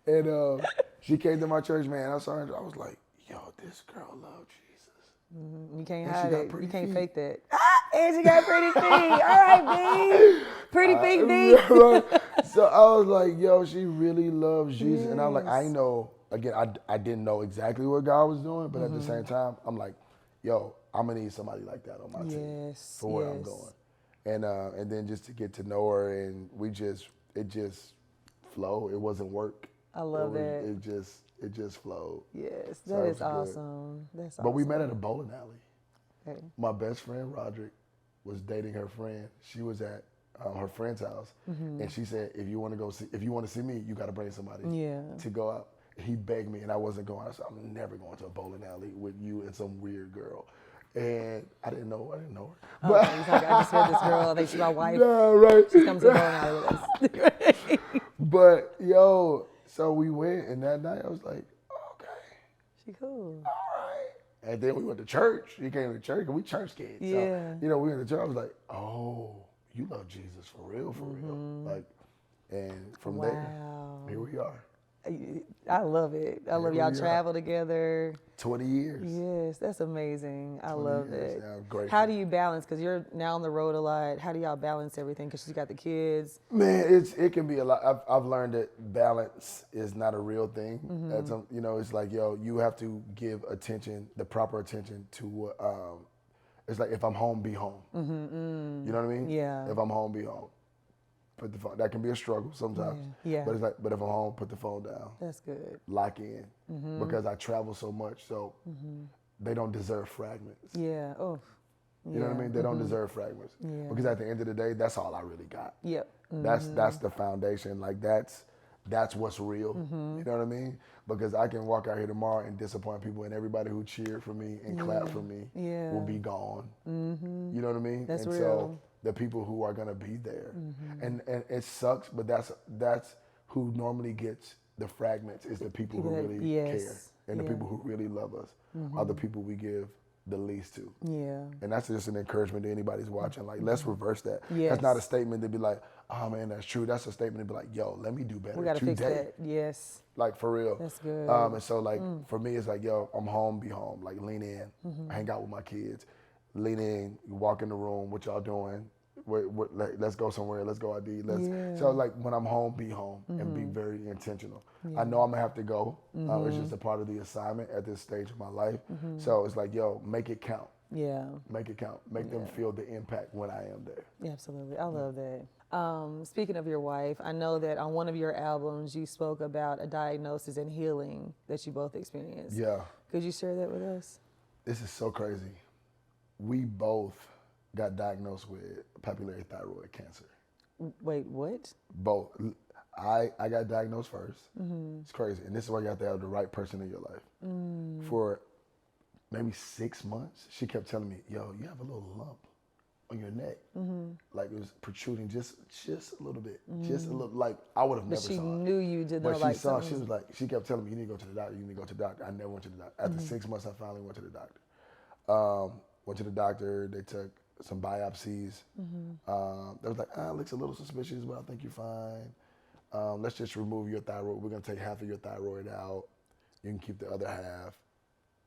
And she came to my church, man. I saw her, I was like, yo, this girl loves Jesus. You can't hide it. You can't fake that. And she got pretty feet. All right, B. Pretty big D. Right. So I was like, yo, she really loves Jesus. And I was like, I know, again, I didn't know exactly what God was doing, but at the same time, I'm like, yo, I'm going to need somebody like that on my team for where I'm going. And then just to get to know her, and it just flowed. It wasn't work. I love that. It just flowed. Yes, that is awesome. That's awesome. But we met at a bowling alley. Okay. My best friend, Roderick, was dating her friend. She was at her friend's house, and she said, if you want to see me, you got to bring somebody to go out. He begged me, and I wasn't going. I said, I'm never going to a bowling alley with you and some weird girl. And I didn't know her. Oh, but he's like, I just met this girl. I think she's my wife. No, right. She comes to the bowling alley with us. But yo, so we went, and that night I was like, okay, she cool. All right. And then we went to church. He came to church, and we church kids. Yeah. So, we went to church. I was like, oh, you love Jesus for real, for real. Like, and from there, here we are. I love it. I love y'all travel together. 20 years. Yes, that's amazing. I love it. Yeah, I'm grateful. How do you balance? Because you're now on the road a lot. How do y'all balance everything? Because you got the kids. Man, it can be a lot. I've learned that balance is not a real thing. It's like, you have to give attention, the proper attention to what. It's like if I'm home, be home. You know what I mean? Yeah. If I'm home, be home. Put the phone. That can be a struggle sometimes. Yeah. But it's like, but if I'm home, put the phone down. That's good. Lock in, because I travel so much, so they don't deserve fragments. Yeah. Oh. You know what I mean? They don't deserve fragments. Yeah. Because at the end of the day, that's all I really got. Yep. That's the foundation. Like that's what's real. You know what I mean? Because I can walk out here tomorrow and disappoint people, and everybody who cheered for me and clapped for me will be gone. You know what I mean? That's and real. So the people who are gonna be there, and it sucks, but that's who normally gets the fragments is the people who really care, and the people who really love us are the people we give the least to. Yeah. And that's just an encouragement to anybody who's watching. Like, let's reverse that. Yes. That's not a statement to be like, oh man, that's true. That's a statement to be like, yo, let me do better. We gotta fix that. Yes. Like, for real. That's good. And so like for me, it's like, yo, I'm home, be home. Like, lean in, hang out with my kids. Lean in, walk in the room, what y'all doing? Like, let's go somewhere, let's go ID. So like when I'm home, be home and be very intentional. I know I'm gonna have to go. It's just a part of the assignment at this stage of my life. So it's like, yo, make it count. Yeah. Make it count. Make them feel the impact when I am there. Yeah, absolutely. I love that. Speaking of your wife, I know that on one of your albums you spoke about a diagnosis and healing that you both experienced. Yeah. Could you share that with us? This is so crazy. We both got diagnosed with papillary thyroid cancer. Wait, what? Both. I got diagnosed first. It's crazy. And this is why you have to have the right person in your life. For maybe 6 months, she kept telling me, yo, you have a little lump on your neck. Like it was protruding just a little bit. Just a little, like I would have never saw it. But she knew you did not like like something. She was like, she kept telling me, you need to go to the doctor, you need to go to the doctor. I never went to the doctor. After 6 months, I finally went to the doctor. Went to the doctor, they took some biopsies. They was like, it looks a little suspicious, but I think you're fine. Let's just remove your thyroid. We're gonna take half of your thyroid out. You can keep the other half.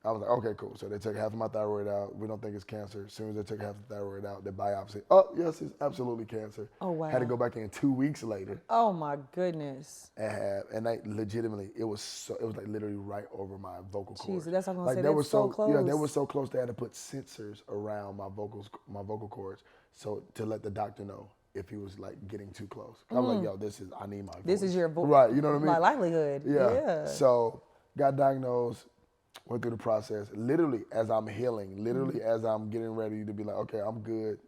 I was like, okay, cool. So they took half of my thyroid out. We don't think it's cancer. As soon as they took half the thyroid out, they biopsy. Oh, yes, it's absolutely cancer. Oh, wow. Had to go back in 2 weeks later. Oh my goodness. And they legitimately, it was like literally right over my vocal cords. Jesus, that's what I'm gonna say. They were so close. Yeah, they were so close. They had to put sensors around my vocal cords, so to let the doctor know if he was like getting too close. I'm like, yo, I need my voice. This is your voice. Right, you know what I mean? My livelihood. Yeah. So got diagnosed, went through the process. Literally as I'm healing, literally as I'm getting ready to be like, okay, I'm good.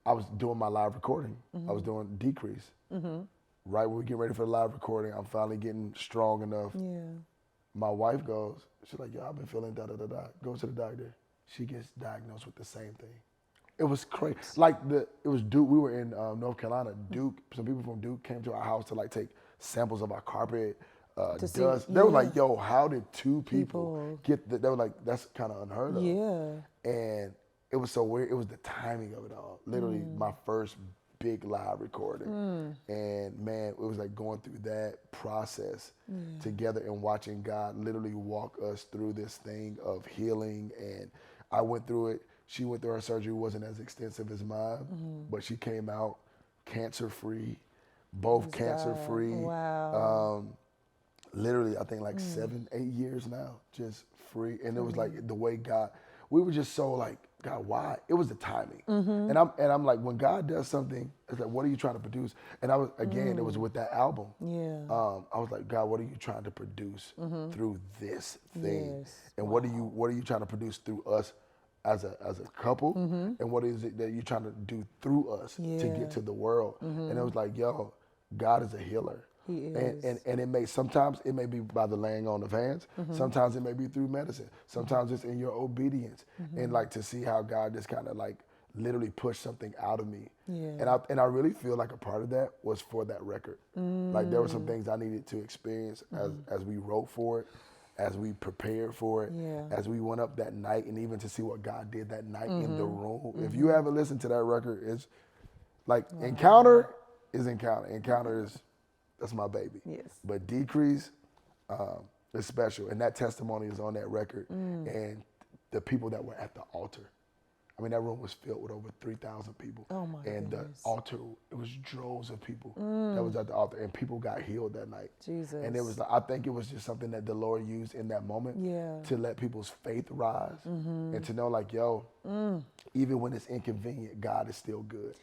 I was doing my live recording. I was doing Decrease. Right when we get ready for the live recording, I'm finally getting strong enough. Yeah. My wife goes, she's like, yo, I've been feeling da-da-da-da. Goes to the doctor. She gets diagnosed with the same thing. It was crazy. Like it was Duke. We were in North Carolina. Duke. Some people from Duke came to our house to like take samples of our carpet, dust. They were like, "Yo, how did two people get?" They were like, "That's kind of unheard of." Yeah. And it was so weird. It was the timing of it all. Literally, my first big live recording, and man, it was like going through that process together and watching God literally walk us through this thing of healing. And I went through it. She went through her surgery. It wasn't as extensive as mine, but she came out cancer-free, both cancer-free. Wow. Literally, I think like 7, 8 years now, just free. And it was like the way God, we were just so like, God, why? It was the timing. And I'm like, when God does something, it's like, what are you trying to produce? And I was, again, it was with that album. Yeah. I was like, God, what are you trying to produce through this thing? Yes. And what are you trying to produce through us as a couple? And what is it that you're trying to do through us to get to the world? And it was like, yo, God is a healer. He is. And sometimes it may be by the laying on of hands. Sometimes it may be through medicine. Sometimes it's in your obedience. And like to see how God just kind of like literally pushed something out of me. Yeah. And I really feel like a part of that was for that record. Like there were some things I needed to experience as we wrote for it, as we prepared for it, as we went up that night, and even to see what God did that night in the room. If you haven't listened to that record, it's like Encounter is Encounter. Encounter is, that's my baby. Yes. But Decrease, is special, and that testimony is on that record. And the people that were at the altar, I mean, that room was filled with over 3,000 people. Oh my And goodness. the altar, it was droves of people that was at the altar, and people got healed that night. Jesus. And it was, I think it was just something that the Lord used in that moment to let people's faith rise and to know, like, yo, even when it's inconvenient, God is still good.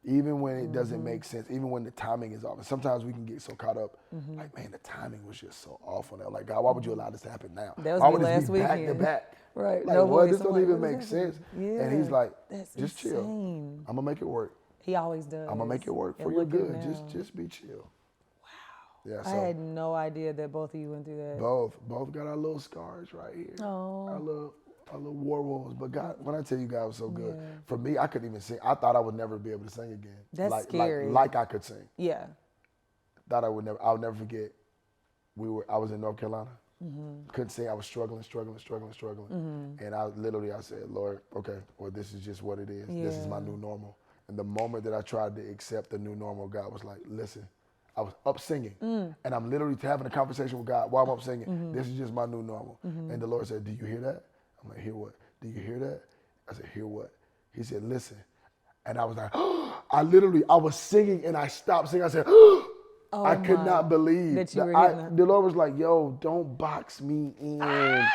Even when it doesn't make sense, even when the timing is off. And sometimes we can get so caught up, like, man, the timing was just so off on that. Like, God, why would you allow this to happen now? That was why me would this last be back weekend. to back? Right. Like, No what? voice. This I'm don't like, even what make is sense. happening? And he's like, That's just insane. chill. I'm going to make it work. He always does. I'm going to make it work for your good. Just be chill. Wow. Yeah, so I had no idea that both of you went through that. Both got our little scars right here. Oh. Our little war wounds. But God, when I tell you God was so good, for me, I couldn't even sing. I thought I would never be able to sing again. That's scary. Like I could sing. Yeah. Thought I'll never forget. I was in North Carolina. Couldn't sing. I was struggling. And I said, Lord, okay, well, this is just what it is. This is my new normal. And the moment that I tried to accept the new normal, God was like, listen, I was up singing. And I'm literally having a conversation with God while I'm up singing. This is just my new normal. And the Lord said, do you hear that? I'm like, hear what? Do you hear that? I said, hear what? He said, listen. And I was like, I was singing and I stopped singing. I said, I could not believe that you were hitting that. The Lord was like, yo, don't box me in.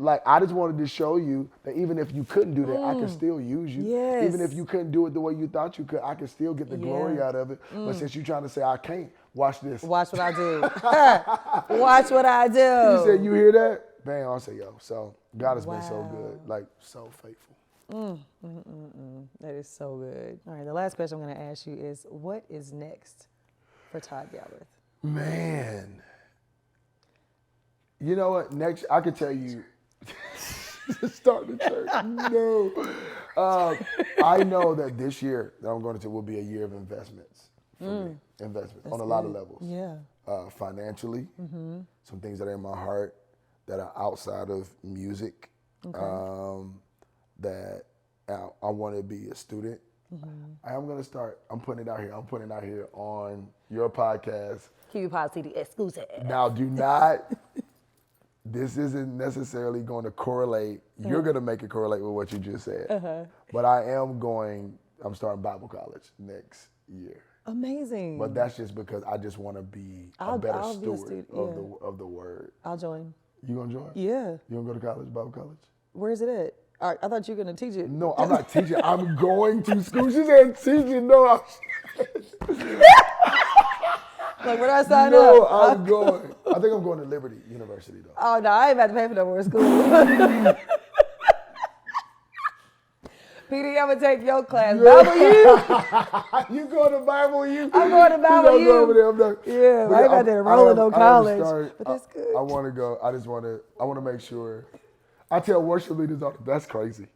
Like, I just wanted to show you that even if you couldn't do that, I could still use you. Yes. Even if you couldn't do it the way you thought you could, I could still get the glory out of it. But since you're trying to say I can't, watch this. Watch what I do. Watch what I do. He said, you hear that? Bam, I said, yo. So God has been so good, like so faithful. That is so good. All right, the last question I'm going to ask you is, what is next for Todd Galberth? Man. You know what? Next, I could tell you, start the church. No. I know that this year that I'm going to will be a year of investments for me. Investments on a lot of levels. Yeah. Financially, some things that are in my heart that are outside of music, that I want to be a student. I'm going to start, I'm putting it out here on your podcast. QB Pod CD exclusive. Now, do not, this isn't necessarily going to correlate. You're going to make it correlate with what you just said. But I'm starting Bible college next year. Amazing. But that's just because I just want to be a better steward of the word. I'll join. You going to join? Yeah. You going to go to college, Bible college? Where is it at? All right, I thought you were going to teach it. No, I'm not teaching. I'm going to school. She said teaching. No, like, where do I sign up? No, I'm going. I think I'm going to Liberty University, though. Oh, no, I ain't about to pay for no more school. PD, I'm going to take your class. Bible U? You going to Bible U? I'm going to Bible U. Over there. I'm not, yeah, I ain't about to enroll in no college. But that's good. I want to go. I want to make sure. I tell worship leaders that's crazy.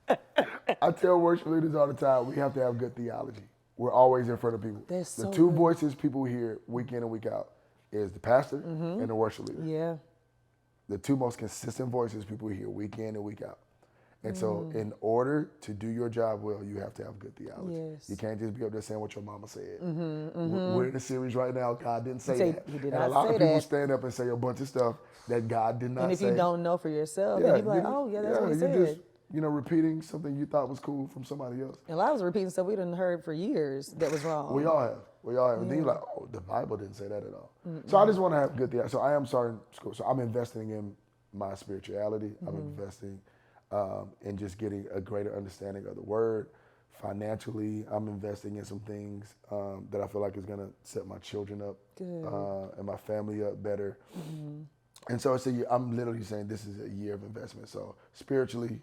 I tell worship leaders all the time, we have to have good theology. We're always in front of people. The two voices people hear week in and week out is the pastor and the worship leader. Yeah. The two most consistent voices people hear week in and week out. And so in order to do your job well, you have to have good theology. Yes. You can't just be up there saying what your mama said. We're in a series right now, God didn't say that. He did and not a lot say of people that. stand up and say a bunch of stuff that God did not say. And if you don't know for yourself, then you'll be like, oh, yeah, that's what he said. You're just, repeating something you thought was cool from somebody else. And a lot of us repeating stuff we done heard for years that was wrong. We all have. Yeah. And then you're like, oh, the Bible didn't say that at all. So I just want to have good theology. So I am starting school. So I'm investing in my spirituality. I'm investing in just getting a greater understanding of the word. Financially, I'm investing in some things that I feel like is going to set my children up and my family up better. And so I'm literally saying this is a year of investment. So spiritually,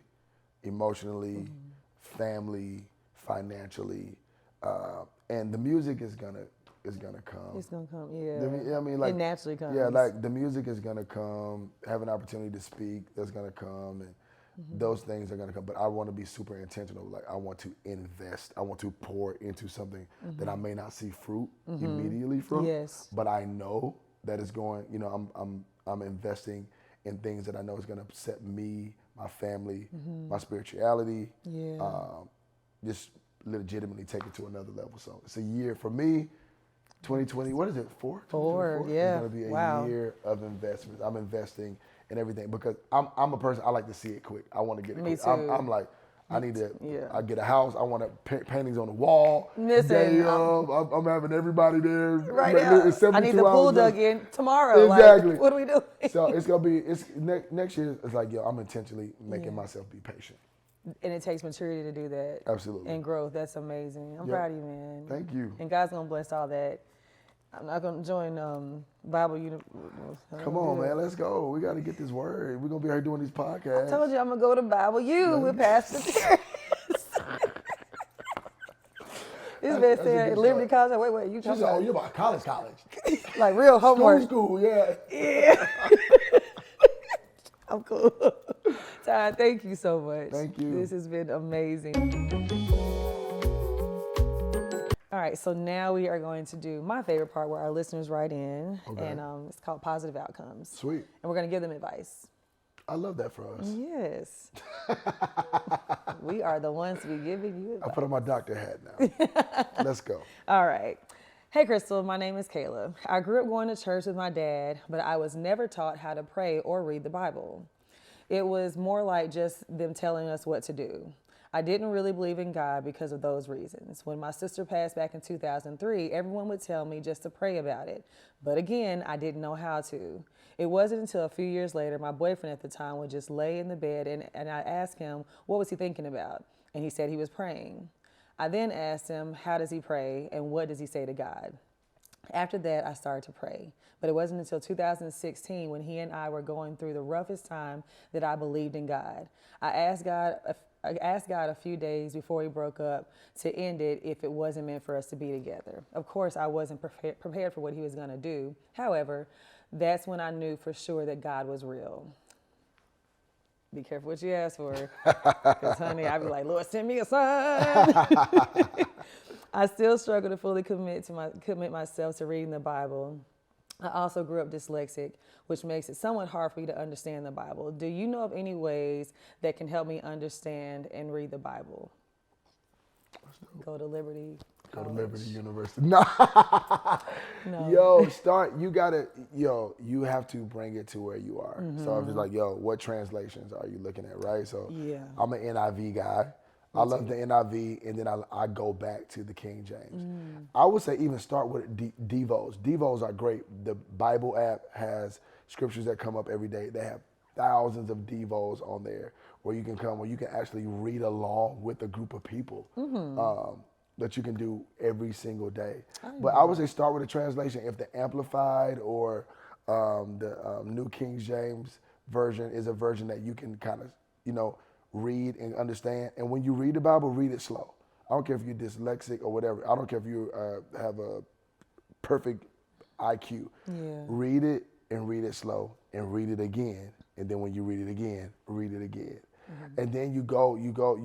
emotionally, family, financially, and the music is gonna come. It's gonna come, yeah. I mean, like, it naturally comes. Yeah, like the music is gonna come. Have an opportunity to speak, that's gonna come, and those things are gonna come. But I want to be super intentional. Like, I want to invest. I want to pour into something that I may not see fruit immediately from. Yes. But I know that it's going. I'm investing in things that I know is gonna set me, my family, my spirituality. Yeah. Just legitimately take it to another level. So it's a year for me. 2020, what is it, 4? 4, yeah. It's going to be a year of investments. I'm investing in everything because I'm a person, I like to see it quick. I want to get it quick. Me too. I'm like, I need to, I get a house, I want paintings on the wall. Listen, I'm having everybody there. Right now. I need the pool dug in tomorrow. Exactly. Like, what are we doing? So it's going to be, next year, it's like, I'm intentionally making myself be patient. And it takes maturity to do that. Absolutely. And growth. That's amazing. I'm proud of you, man. Thank you. And God's going to bless all that. I'm not going to join Bible University. Come on, man. Let's go. We got to get this word. We're going to be here doing these podcasts. I told you I'm going to go to Bible U with Pastor Terrence. This man said at Liberty College. Wait. You talking about? You're about college. Like real homework. School, yeah. Yeah. I'm cool. Todd, thank you so much. Thank you. This has been amazing. All right, so now we are going to do my favorite part where our listeners write in, and it's called Positive Outcomes. Sweet. And we're going to give them advice. I love that for us. Yes. We are the ones to be giving you advice. I put on my doctor hat now. Let's go. All right. Hey, Crystal, my name is Kayla. I grew up going to church with my dad, but I was never taught how to pray or read the Bible. It was more like just them telling us what to do. I didn't really believe in God because of those reasons. When my sister passed back in 2003, everyone would tell me just to pray about it. But again, I didn't know how to. It wasn't until a few years later, my boyfriend at the time would just lay in the bed and I asked him, what was he thinking about? And he said he was praying. I then asked him, how does he pray and what does he say to God? After that, I started to pray. But it wasn't until 2016 when he and I were going through the roughest time that I believed in God. I asked God a few days before we broke up to end it if it wasn't meant for us to be together. Of course, I wasn't prepared for what he was going to do. However, that's when I knew for sure that God was real. Be careful what you ask for. Because, honey, I'd be like, Lord, send me a sign. I still struggle to fully commit myself to reading the Bible. I also grew up dyslexic, which makes it somewhat hard for me to understand the Bible. Do you know of any ways that can help me understand and read the Bible? Go to Liberty College. Go to Liberty University. No. You have to bring it to where you are. Mm-hmm. So if it's like, what translations are you looking at, right? So I'm an NIV guy. I love the NIV, and then I go back to the King James. I would say even start with Devos. Devos are great. The Bible app has scriptures that come up every day. They have thousands of Devos on there where you can actually read along with a group of people that you can do every single day. But I would say start with a translation. If the Amplified or the New King James version is a version that you can kind of, read and understand. And when you read the Bible, read it slow. I don't care if you're dyslexic or whatever. I don't care if you have a perfect IQ. Yeah. Read it and read it slow and read it again. And then when you read it again, read it again. Mm-hmm. And then you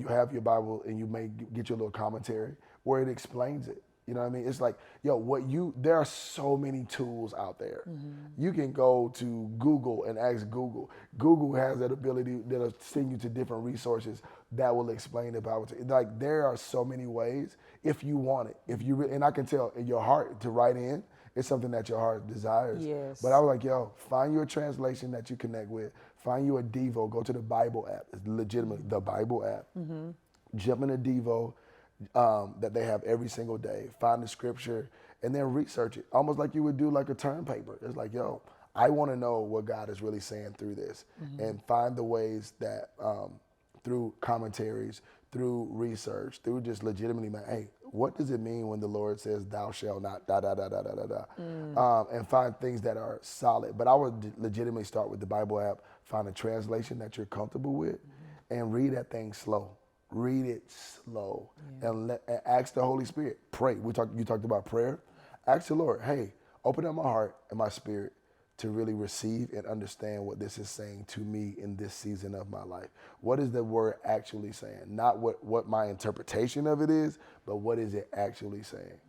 have your Bible and you may get your little commentary where it explains it. You know what I mean? It's like, there are so many tools out there. Mm-hmm. You can go to Google and ask Google. Google has that ability that'll send you to different resources that will explain the Bible to you. Like, there are so many ways if you want it. And I can tell in your heart to write in, it's something that your heart desires. Yes. But I was like, find you a translation that you connect with. Find you a Devo. Go to the Bible app. It's legitimately the Bible app. Mm-hmm. Jump in a Devo. That they have every single day. Find the scripture and then research it, almost like you would do like a term paper. It's like, I want to know what God is really saying through this, and find the ways that through commentaries, through research, through just legitimately, hey, what does it mean when the Lord says, "Thou shalt not," and find things that are solid. But I would legitimately start with the Bible app, find a translation that you're comfortable with, and read that thing slow. Read it slow and ask the Holy Spirit. Pray. You talked about prayer. Ask the Lord, hey, open up my heart and my spirit to really receive and understand what this is saying to me in this season of my life. What is the word actually saying? Not what my interpretation of it is, but what is it actually saying?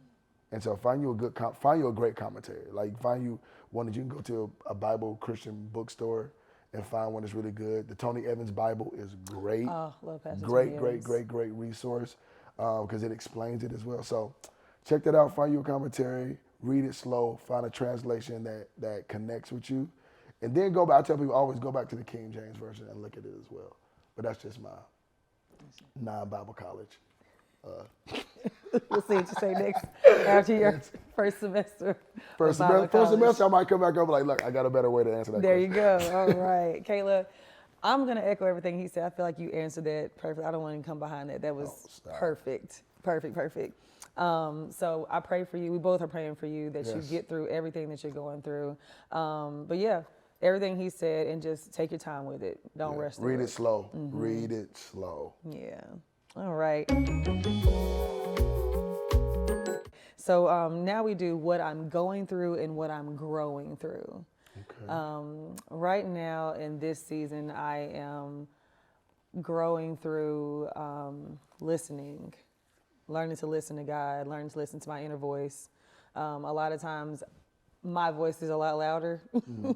And so find you a great commentary. Like find you one that you can go to a Bible Christian bookstore and find one that's really good. The Tony Evans Bible is great. Oh, love Pastor Great resource because it explains it as well. So check that out. Find you a commentary, read it slow, find a translation that connects with you, and then go back. I tell people always go back to the King James Version and look at it as well. But that's just my non-Bible college. We'll see what you say next after your first semester. First semester, I might come back up and like, look, I got a better way to answer that there question. There you go. All right. Kayla, I'm going to echo everything he said. I feel like you answered that perfect. I don't want to come behind that. That was perfect. Perfect. So I pray for you. We both are praying for you that you get through everything that you're going through. But yeah, everything he said, and just take your time with it. Don't rush through it. Read it slow. Read it slow. Yeah. All right. So now we do what I'm going through and what I'm growing through. Okay. Right now in this season, I am growing through listening, learning to listen to God, learning to listen to my inner voice. A lot of times my voice is a lot louder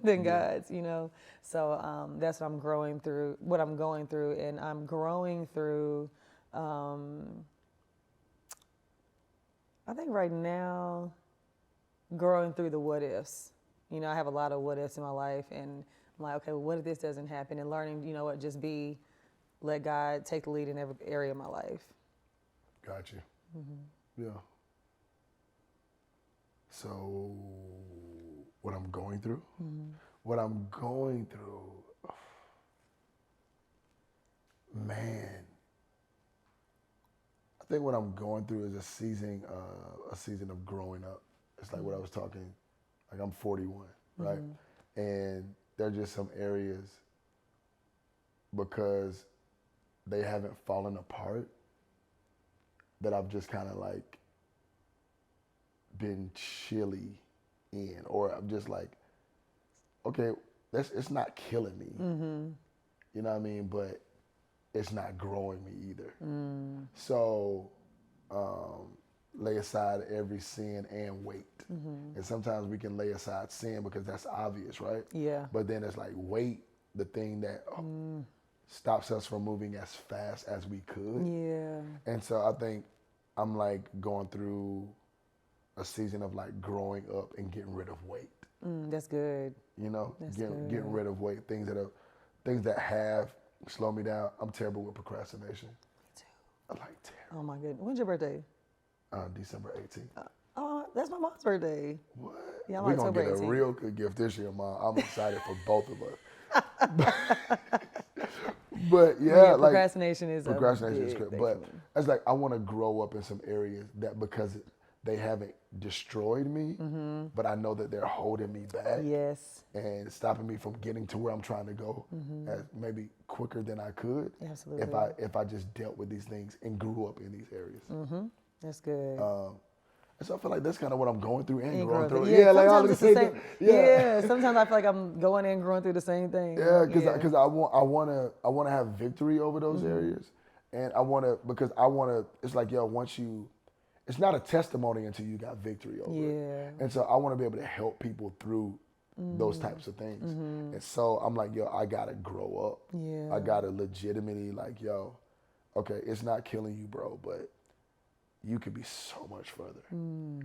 than God's, you know. So that's what I'm growing through, what I'm going through. And I'm growing through, I think right now, growing through the what ifs. You know, I have a lot of what ifs in my life, and I'm like, okay, well, what if this doesn't happen? And learning, you know what, just let God take the lead in every area of my life. Got you. Yeah. So, what I'm going through? What I'm going through, man. I think what I'm going through is a season of growing up. It's like what I was talking, like I'm 41, right? And there are just some areas, because they haven't fallen apart, that I've just kind of like been chilly in, or I'm just like, okay, it's not killing me, you know what I mean? But it's not growing me either. So lay aside every sin and wait. And sometimes we can lay aside sin because that's obvious, right? Yeah. But then it's like wait, the thing that stops us from moving as fast as we could. Yeah. And so I think I'm like going through a season of like growing up and getting rid of weight. That's good. You know, getting rid of weight, things that have slowed me down. I'm terrible with procrastination. Me too. I like terrible. Oh my goodness. When's your birthday? December 18th. Oh, that's my mom's birthday. What? Yeah, we're going to get a real good gift this year, Mom. I'm excited for both of us. But yeah, like procrastination is great. But it's like I want to grow up in some areas that, because they haven't destroyed me, but I know that they're holding me back. Yes. And stopping me from getting to where I'm trying to go, as maybe quicker than I could. Absolutely. If I just dealt with these things and grew up in these areas. That's good. And so I feel like that's kind of what I'm going through and growing through. Yeah, like all the same thing. Yeah, sometimes I feel like I'm going and growing through the same thing. Yeah, because I want to have victory over those areas, and because I want to. It's like, yo, it's not a testimony until you got victory over it. And so I want to be able to help people through those types of things. And so I'm like, yo, I gotta grow up. Yeah. I gotta legitimately like, yo, okay, it's not killing you, bro, but you could be so much further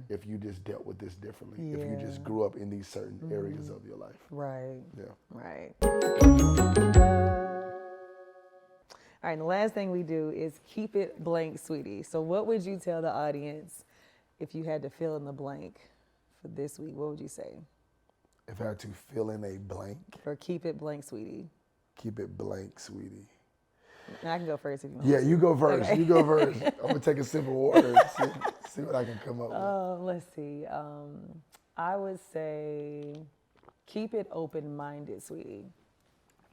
if you just dealt with this differently. Yeah. If you just grew up in these certain areas of your life. Right. Yeah. Right. All right, and the last thing we do is keep it blank, sweetie. So what would you tell the audience if you had to fill in the blank for this week? What would you say? If I had to fill in a blank? Or keep it blank, sweetie. Keep it blank, sweetie. I can go first if you want. Yeah, you go first. Okay. You go first. I'm going to take a sip of water and see what I can come up with. Let's see. I would say keep it open-minded, sweetie.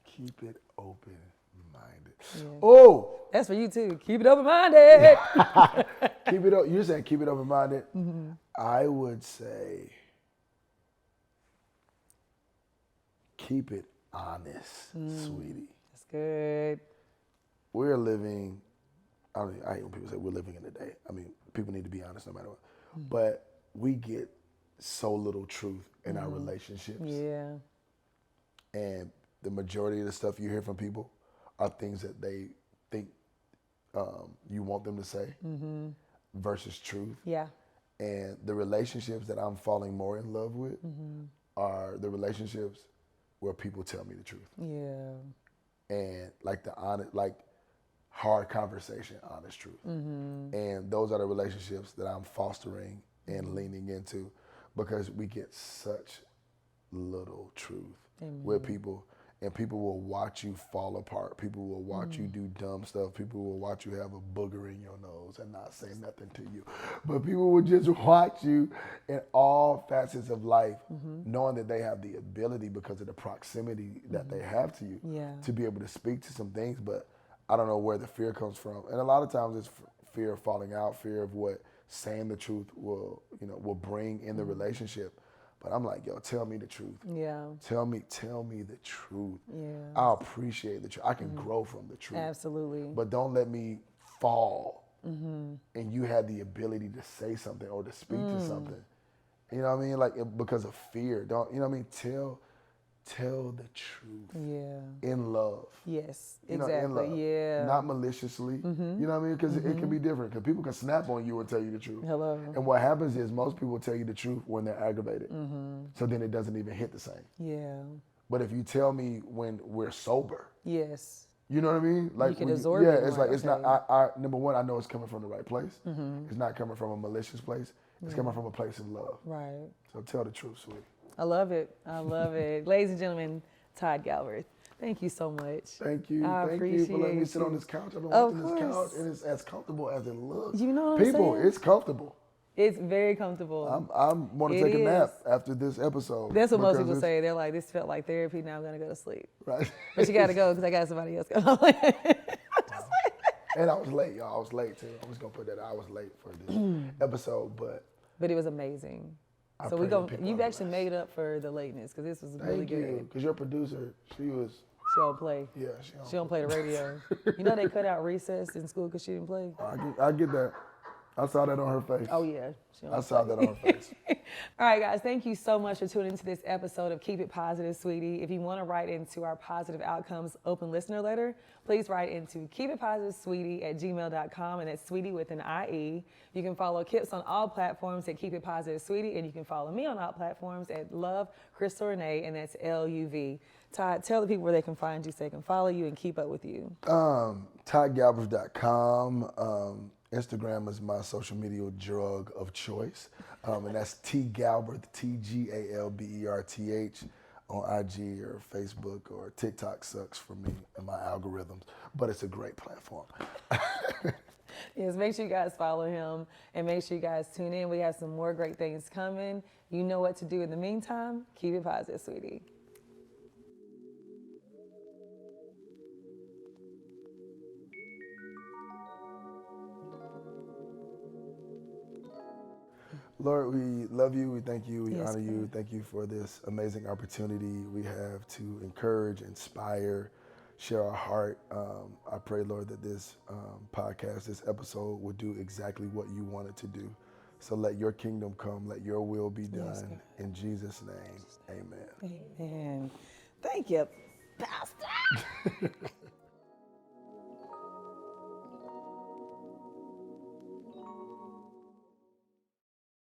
Keep it open-minded. Yeah. Oh! That's for you, too. Keep it open-minded. Keep it you're saying keep it open-minded? I would say keep it honest, sweetie. That's good. We're living, I hate when people say we're living in the day. I mean, people need to be honest no matter what. But we get so little truth in our relationships. Yeah. And the majority of the stuff you hear from people are things that they think you want them to say versus truth. Yeah. And the relationships that I'm falling more in love with are the relationships where people tell me the truth. Yeah. And like the honest, like hard conversation, honest truth. And those are the relationships that I'm fostering and leaning into, because we get such little truth with people. And people will watch you fall apart. People will watch you do dumb stuff. People will watch you have a booger in your nose and not say nothing to you. But people will just watch you in all facets of life, knowing that they have the ability, because of the proximity that they have to you, to be able to speak to some things. But I don't know where the fear comes from. And a lot of times it's fear of falling out, fear of what saying the truth will bring in the relationship. But I'm like, yo, tell me the truth. Yeah. Tell me the truth. Yeah. I appreciate the truth. I can grow from the truth. Absolutely. But don't let me fall. And you had the ability to say something or to speak to something. You know what I mean? Like, because of fear. Don't, you know what I mean? Tell the truth. Yeah. In love. Yes, exactly. In love. Yeah. Not maliciously. You know what I mean? Because it can be different. Because people can snap on you and tell you the truth. Hello. And what happens is most people tell you the truth when they're aggravated. So then it doesn't even hit the same. Yeah. But if you tell me when we're sober. Yes. You know what I mean? Like, you can absorb it. Yeah, it's like, it's not, I number one, I know it's coming from the right place. It's not coming from a malicious place. It's coming from a place of love. Right. So tell the truth, sweetie. I love it. I love it. Ladies and gentlemen, Todd Galberth, thank you so much. Thank you. Thank you for letting me sit on this couch. I've been watching this couch, and it's as comfortable as it looks. You know what I'm saying? People, it's comfortable. It's very comfortable. I'm going to take a nap after this episode. That's what most people say. They're like, this felt like therapy. Now I'm going to go to sleep. Right. But you got to go because I got somebody else going. And I was late, y'all. I was late, too. I'm just going to put that out. I was late for this episode, but it was amazing. So you've actually made up for the lateness, because this was really good. Thank you, because your producer, she don't play. Yeah, she don't play the radio. You know they cut out recess in school because she didn't play? I get that. I saw that on her face. Oh, yeah. I saw that on her face. All right, guys. Thank you so much for tuning into this episode of Keep It Positive, Sweetie. If you want to write into our Positive Outcomes open listener letter, please write into keepitpositivesweetie@gmail.com, and that's sweetie with an IE. You can follow Kips on all platforms at Keep It Positive, Sweetie, and you can follow me on all platforms at Love Crystal Renee, and that's LUV. Todd, tell the people where they can find you so they can follow you and keep up with you. ToddGalberth.com. Instagram is my social media drug of choice, and that's T Galberth, TGALBERTH, on IG or Facebook, or TikTok sucks for me and my algorithms, but it's a great platform. Yes, make sure you guys follow him, and make sure you guys tune in. We have some more great things coming. You know what to do in the meantime. Keep it positive, sweetie. Lord, we love you, we thank you, we honor you. Thank you for this amazing opportunity we have to encourage, inspire, share our heart. I pray, Lord, that this podcast, this episode, will do exactly what you want it to do. So let your kingdom come, let your will be done. In Jesus' name, amen. Amen. Thank you, Pastor.